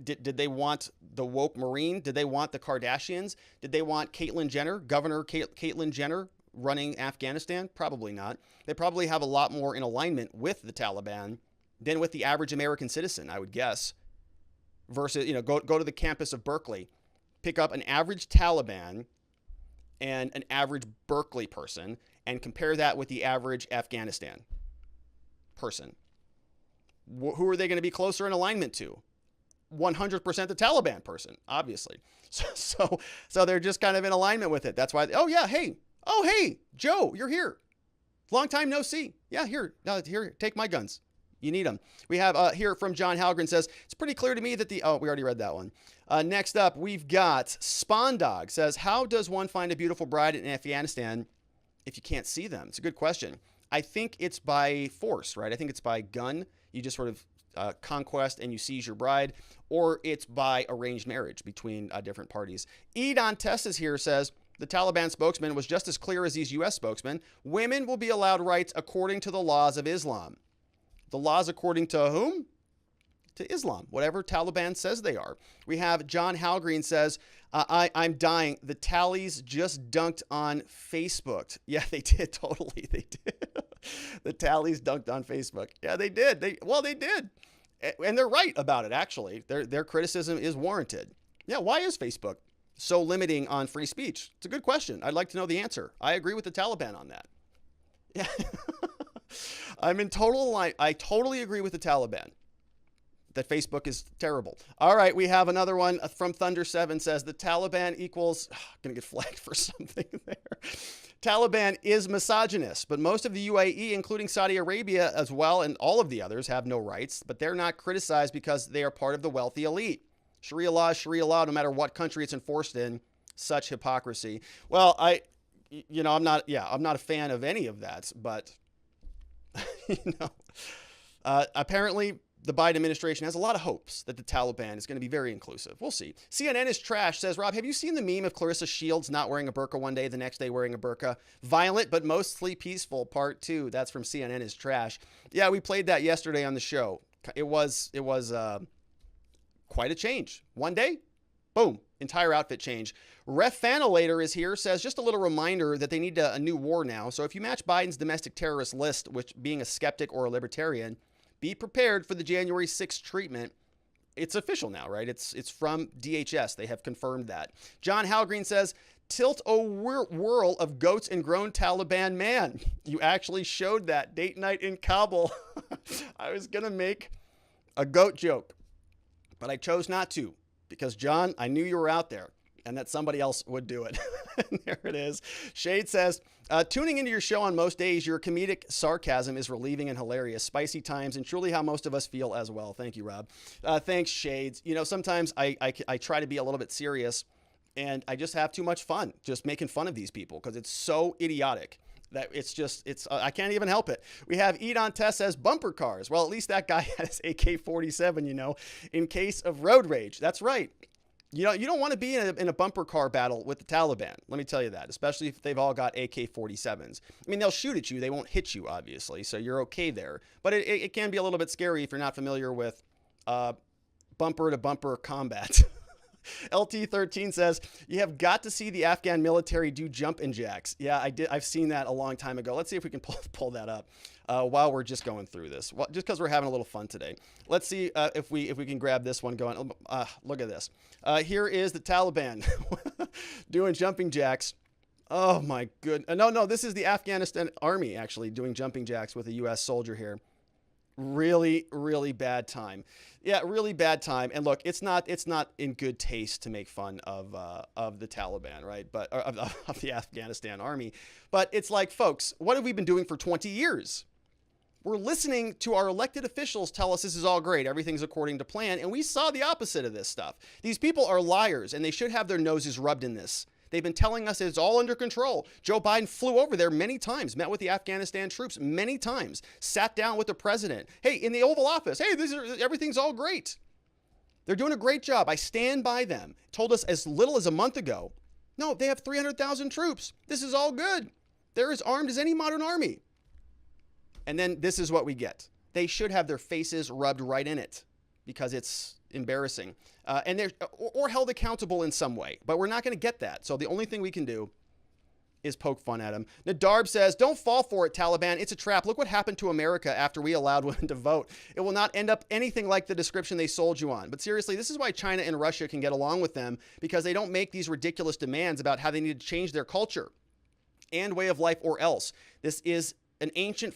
Did they want the woke Marine? Did they want the Kardashians? Did they want Caitlyn Jenner, Governor Caitlyn Jenner, running Afghanistan? Probably not. They probably have a lot more in alignment with the Taliban than with the average American citizen, I would guess. Versus, you know, go to the campus of Berkeley, pick up an average Taliban and an average Berkeley person and compare that with the average Afghanistan person. Who are they going to be closer in alignment to? 100% the Taliban person, obviously. So they're just kind of in alignment with it. That's why, hey, Joe, you're here. Long time no see. Yeah, here, take my guns. You need them. We have here from John Halgren says, it's pretty clear to me that we already read that one. Next up, we've got Spawn Dog says, how does one find a beautiful bride in Afghanistan if you can't see them? It's a good question. I think it's by force, right? I think it's by gun. You just sort of conquest and you seize your bride, or it's by arranged marriage between different parties. Edon Testis here says, the Taliban spokesman was just as clear as these U.S. spokesmen. Women will be allowed rights according to the laws of Islam. The laws according to whom? To Islam, whatever Taliban says they are. We have John Halgreen says, I'm dying. The tallies just dunked on Facebook. Yeah, they did. Totally. They did. The tallies dunked on Facebook. Yeah, they did. They did. And they're right about it, actually. Their criticism is warranted. Yeah, why is Facebook so limiting on free speech? It's a good question. I'd like to know the answer. I agree with the Taliban on that. Yeah. I'm in total line. I totally agree with the Taliban that Facebook is terrible. All right, we have another one from Thunder7 says the Taliban equals, gonna get flagged for something there. Taliban is misogynist, but most of the UAE, including Saudi Arabia as well, and all of the others have no rights, but they're not criticized because they are part of the wealthy elite. Sharia law is Sharia law, no matter what country it's enforced in. Such hypocrisy. Well, I'm not a fan of any of that, but apparently the Biden administration has a lot of hopes that the Taliban is going to be very inclusive. We'll see. CNN is trash says, Rob, have you seen the meme of Clarissa Shields not wearing a burqa one day, the next day wearing a burqa? Violent, but mostly peaceful, part 2. That's from CNN is trash. Yeah, we played that yesterday on the show. It was quite a change. One day, boom, entire outfit change. Ref Fanilator is here, says, just a little reminder that they need a new war now. So if you match Biden's domestic terrorist list, which being a skeptic or a libertarian, be prepared for the January 6th treatment. It's official now, right? It's from DHS. They have confirmed that. John Halgreen says, tilt a whirl of goats and grown Taliban man. You actually showed that date night in Kabul. I was going to make a goat joke, but I chose not to because, John, I knew you were out there and that somebody else would do it. There it is. Shade says, tuning into your show on most days, your comedic sarcasm is relieving and hilarious. Spicy times and truly how most of us feel as well. Thank you, Rob. Thanks, Shades. You know, sometimes I try to be a little bit serious and I just have too much fun just making fun of these people because it's so idiotic that I can't even help it. We have Edon Tess says bumper cars. Well, at least that guy had his AK-47, in case of road rage. That's right. You don't want to be in a bumper car battle with the Taliban. Let me tell you that, especially if they've all got AK-47s. I mean, they'll shoot at you. They won't hit you, obviously, so you're okay there. But it can be a little bit scary if you're not familiar with bumper-to-bumper combat. LT13 says, you have got to see the Afghan military do jumping jacks. Yeah, I did. I've seen that a long time ago. Let's see if we can pull that up while we're just going through this. Well, just because we're having a little fun today. Let's see if we can grab this one going. Look at this. Here is the Taliban doing jumping jacks. Oh my goodness. No, this is the Afghanistan army actually doing jumping jacks with a U.S. soldier here. Really, really bad time. Yeah, really bad time. And look, it's not in good taste to make fun of the Taliban, right? But of the Afghanistan army. But it's like, folks, what have we been doing for 20 years? We're listening to our elected officials tell us this is all great. Everything's according to plan. And we saw the opposite of this stuff. These people are liars and they should have their noses rubbed in this. They've been telling us it's all under control. Joe Biden flew over there many times, met with the Afghanistan troops many times, sat down with the president. Hey, in the Oval Office, hey, everything's all great. They're doing a great job. I stand by them. Told us as little as a month ago, no, they have 300,000 troops. This is all good. They're as armed as any modern army. And then this is what we get. They should have their faces rubbed right in it because it's embarrassing. And they're or held accountable in some way. But we're not going to get that. So the only thing we can do is poke fun at him. Nadarb says, don't fall for it, Taliban. It's a trap. Look what happened to America after we allowed women to vote. It will not end up anything like the description they sold you on. But seriously, this is why China and Russia can get along with them, because they don't make these ridiculous demands about how they need to change their culture and way of life or else. This is an ancient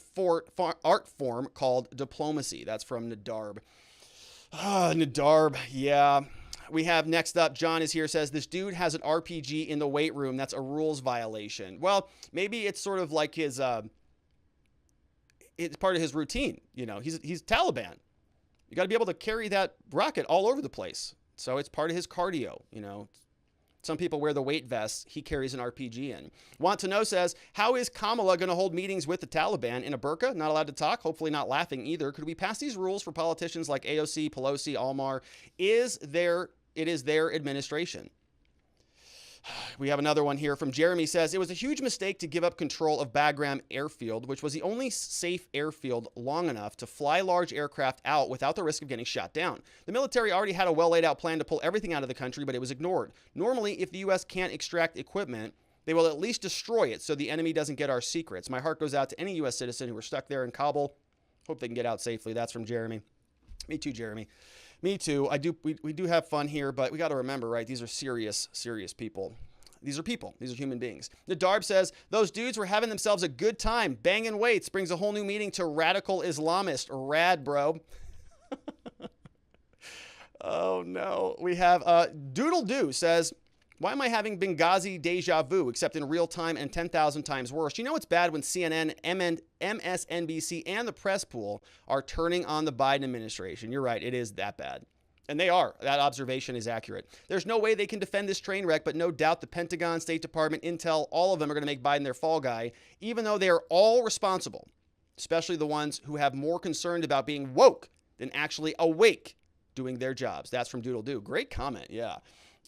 art form called diplomacy. That's from Nadarb. Nadarb, yeah. We have next up, John is here, says, this dude has an RPG in the weight room. That's a rules violation. Well, maybe it's sort of like his, it's part of his routine. You know, he's Taliban. You got to be able to carry that rocket all over the place. So it's part of his cardio, you know. Some people wear the weight vests. He carries an RPG in. Want to know says, how is Kamala going to hold meetings with the Taliban in a burqa? Not allowed to talk. Hopefully not laughing either. Could we pass these rules for politicians like AOC, Pelosi, Almar? It is their administration. We have another one here from Jeremy says, it was a huge mistake to give up control of Bagram Airfield, which was the only safe airfield long enough to fly large aircraft out without the risk of getting shot down. The military already had a well laid out plan to pull everything out of the country, but it was ignored. Normally, if the U.S. can't extract equipment, they will at least destroy it so the enemy doesn't get our secrets. My heart goes out to any U.S. citizen who were stuck there in Kabul. Hope they can get out safely. That's from Jeremy. Me too, Jeremy. Me too. We do have fun here, but we got to remember, right? These are serious people. These are people. These are human beings. Nadarb says, those dudes were having themselves a good time. Banging weights brings a whole new meaning to radical Islamist. Rad, bro. Oh, no. We have Doodle Doo says, why am I having Benghazi deja vu, except in real time and 10,000 times worse? You know it's bad when CNN, MSNBC, and the press pool are turning on the Biden administration. You're right. It is that bad. And they are. That observation is accurate. There's no way they can defend this train wreck, but no doubt the Pentagon, State Department, Intel, all of them are going to make Biden their fall guy, even though they are all responsible, especially the ones who have more concerned about being woke than actually awake doing their jobs. That's from Doodle Doo. Great comment. Yeah,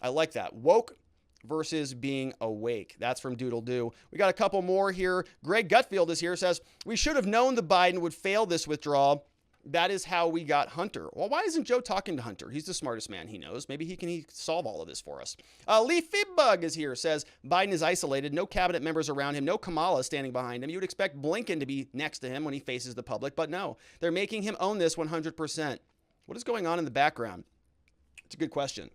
I like that. Woke versus being awake. That's from Doodle Doo. We got a couple more here. Greg Gutfield is here, says, we should have known the Biden would fail this withdrawal. That is how we got Hunter. Well, why isn't Joe talking to Hunter? He's the smartest man he knows. Maybe he can solve all of this for us. Lee Fibbug is here, says, Biden is isolated. No cabinet members around him. No Kamala standing behind him. You would expect Blinken to be next to him when he faces the public, but no. They're making him own this 100%. What is going on in the background? It's a good question.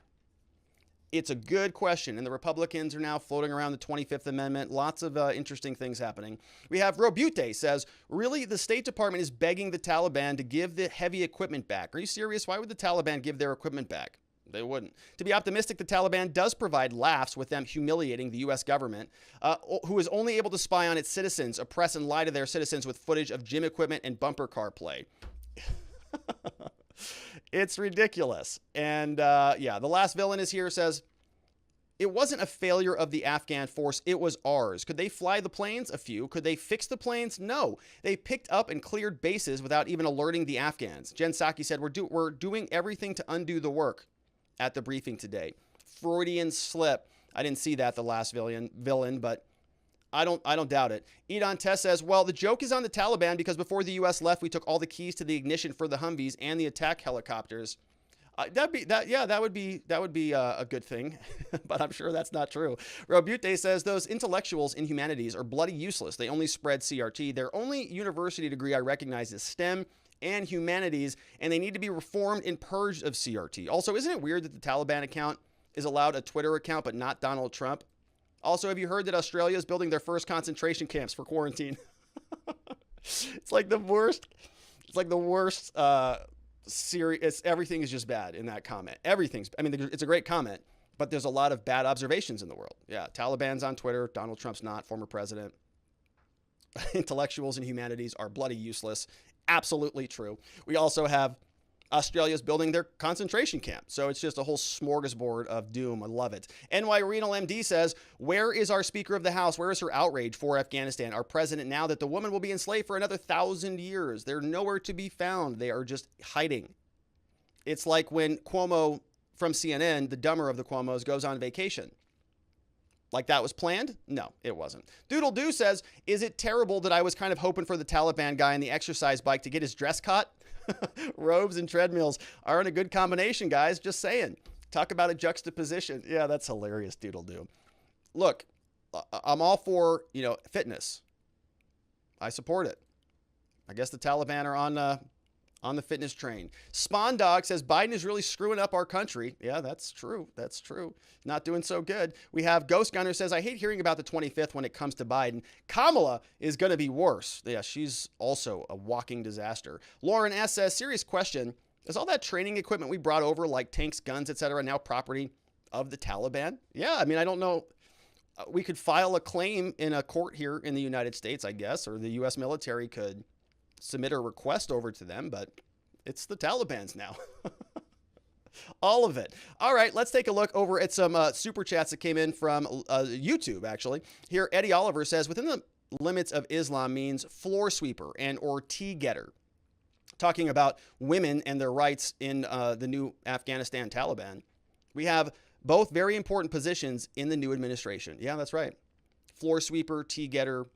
It's a good question, and the Republicans are now floating around the 25th Amendment. Lots of interesting things happening. We have Robute says, really, the State Department is begging the Taliban to give the heavy equipment back. Are you serious? Why would the Taliban give their equipment back? They wouldn't. To be optimistic, the Taliban does provide laughs with them humiliating the U.S. government, who is only able to spy on its citizens, oppress and lie to their citizens with footage of gym equipment and bumper car play. It's ridiculous. And yeah, the last villain is here, says, it wasn't a failure of the Afghan force. It was ours. Could they fly the planes? A few. Could they fix the planes? No. They picked up and cleared bases without even alerting the Afghans. Jenn Psaki said, we're doing everything to undo the work at the briefing today. Freudian slip. I didn't see that, the last villain, but I don't doubt it. Edon Tess says, well, the joke is on the Taliban because before the U.S. left, we took all the keys to the ignition for the Humvees and the attack helicopters. That would be a good thing, but I'm sure that's not true. Robute says those intellectuals in humanities are bloody useless. They only spread CRT. Their only university degree I recognize is STEM and humanities, and they need to be reformed and purged of CRT. Also, isn't it weird that the Taliban account is allowed a Twitter account, but not Donald Trump? Also, have you heard that Australia is building their first concentration camps for quarantine? It's like the worst. It's like the worst. Serious. Everything is just bad in that comment. It's a great comment, but there's a lot of bad observations in the world. Yeah, Taliban's on Twitter. Donald Trump's not, former president. Intellectuals and humanities are bloody useless. Absolutely true. We also have Australia's building their concentration camp. So it's just a whole smorgasbord of doom. I love it. NY Renal MD says, where is our Speaker of the House? Where is her outrage for Afghanistan? Our president now that the woman will be enslaved for another 1,000 years. They're nowhere to be found. They are just hiding. It's like when Cuomo from CNN, the dumber of the Cuomos, goes on vacation. Like that was planned? No, it wasn't. Doodle Doo says, is it terrible that I was kind of hoping for the Taliban guy on the exercise bike to get his dress caught? Robes and treadmills aren't a good combination, guys. Just saying. Talk about a juxtaposition. Yeah, that's hilarious, Doodle Doo. Look, I'm all for, fitness. I support it. I guess the Taliban are on the fitness train. Spawn Dog says Biden is really screwing up our country. Yeah, that's true. That's true. Not doing so good. We have Ghost Gunner says, I hate hearing about the 25th when it comes to Biden. Kamala is going to be worse. Yeah, she's also a walking disaster. Lauren S says, serious question. Is all that training equipment we brought over, like tanks, guns, etc., now property of the Taliban? Yeah, I mean, I don't know. We could file a claim in a court here in the United States, I guess, or the U.S. military could submit a request over to them, but it's the Taliban's now. All of it. All right, let's take a look over at some super chats that came in from YouTube, actually. Here, Eddie Oliver says, within the limits of Islam means floor sweeper and or tea getter. Talking about women and their rights in the new Afghanistan Taliban. We have both very important positions in the new administration. Yeah, that's right. Floor sweeper, tea getter,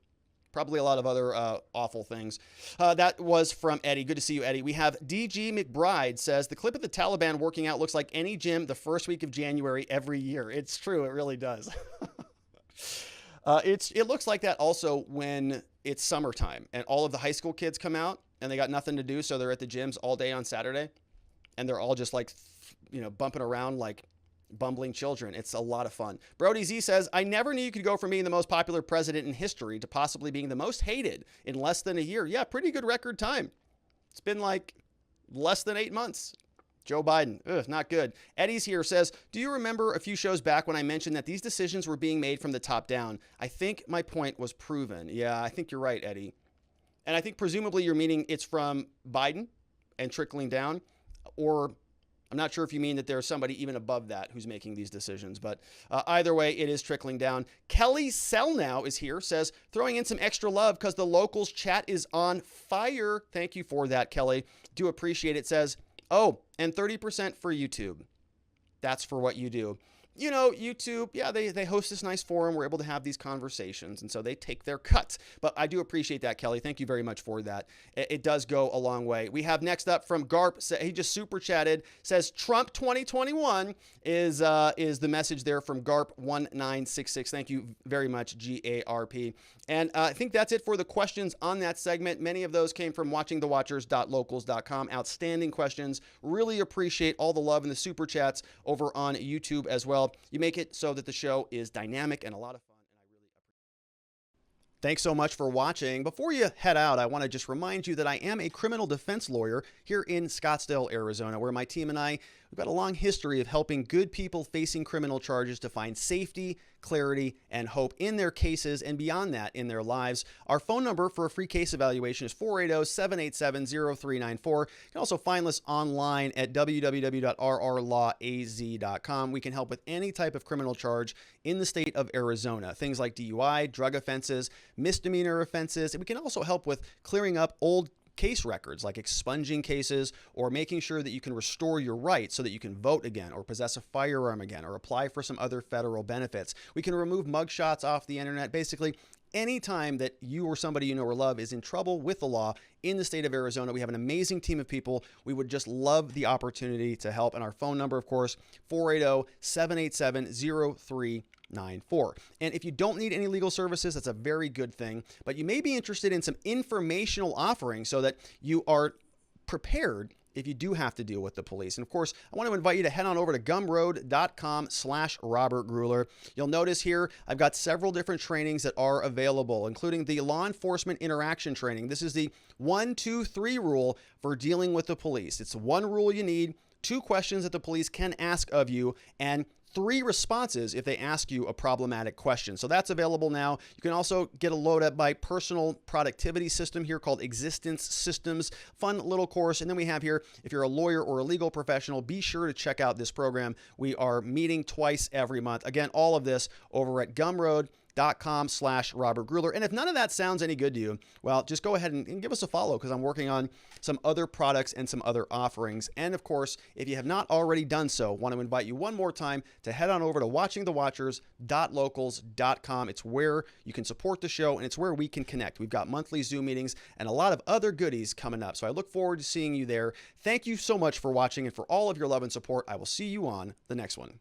probably a lot of other awful things. That was from Eddie. Good to see you, Eddie. We have DG McBride says, the clip of the Taliban working out looks like any gym the first week of January every year. It's true. It really does. It looks like that also when it's summertime and all of the high school kids come out and they got nothing to do. So they're at the gyms all day on Saturday and they're all just like, bumping around like bumbling children. It's a lot of fun. Brody Z says, I never knew you could go from being the most popular president in history to possibly being the most hated in less than a year. Yeah, pretty good record time. It's been like less than 8 months. Joe Biden, not good. Eddie's here says, do you remember a few shows back when I mentioned that these decisions were being made from the top down? I think my point was proven. Yeah, I think you're right, Eddie. And I think presumably you're meaning it's from Biden and trickling down, or I'm not sure if you mean that there's somebody even above that who's making these decisions, but either way, it is trickling down. Kelly Selnow is here, says, throwing in some extra love because the locals chat is on fire. Thank you for that, Kelly. Do appreciate it. Says, oh, and 30% for YouTube. That's for what you do. YouTube, yeah, they host this nice forum. We're able to have these conversations, and so they take their cuts. But I do appreciate that, Kelly. Thank you very much for that. It does go a long way. We have next up from Garp. He just super chatted, says Trump 2021 is the message there from Garp1966. Thank you very much, GARP. And I think that's it for the questions on that segment. Many of those came from watchingthewatchers.locals.com. Outstanding questions. Really appreciate all the love and the super chats over on YouTube as well. You make it so that the show is dynamic and a lot of fun, and I really appreciate it. Thanks so much for watching. Before you head out, I want to just remind you that I am a criminal defense lawyer here in Scottsdale, Arizona, where my team and I, we've got a long history of helping good people facing criminal charges to find safety, clarity, and hope in their cases and beyond that in their lives. Our phone number for a free case evaluation is 480-787-0394. You can also find us online at www.rrlawaz.com. We can help with any type of criminal charge in the state of Arizona. Things like DUI, drug offenses, misdemeanor offenses. And we can also help with clearing up old case records, like expunging cases or making sure that you can restore your rights so that you can vote again or possess a firearm again or apply for some other federal benefits. We can remove mugshots off the internet. Basically, anytime that you or somebody you know or love is in trouble with the law in the state of Arizona, we have an amazing team of people. We would just love the opportunity to help. And our phone number, of course, 480-787-0394. And if you don't need any legal services, that's a very good thing, but you may be interested in some informational offerings so that you are prepared if you do have to deal with the police. And of course, I want to invite you to head on over to gumroad.com/Robert Gruler. You'll notice here, I've got several different trainings that are available, including the law enforcement interaction training. This is the 1, 2, 3 rule for dealing with the police. It's one rule you need, 2 questions that the police can ask of you, and 3 responses if they ask you a problematic question. So that's available now. You can also get a load up my personal productivity system here called Existence Systems. Fun little course. And then we have here, if you're a lawyer or a legal professional, be sure to check out this program. We are meeting twice every month. Again, all of this over at gumroad.com/Robert Grueller. And if none of that sounds any good to you, well, just go ahead and give us a follow, because I'm working on some other products and some other offerings. And of course, if you have not already done so, want to invite you one more time to head on over to watchingthewatchers.locals.com. It's where you can support the show, and it's where we can connect. We've got monthly Zoom meetings and a lot of other goodies coming up. So I look forward to seeing you there. Thank you so much for watching and for all of your love and support. I will see you on the next one.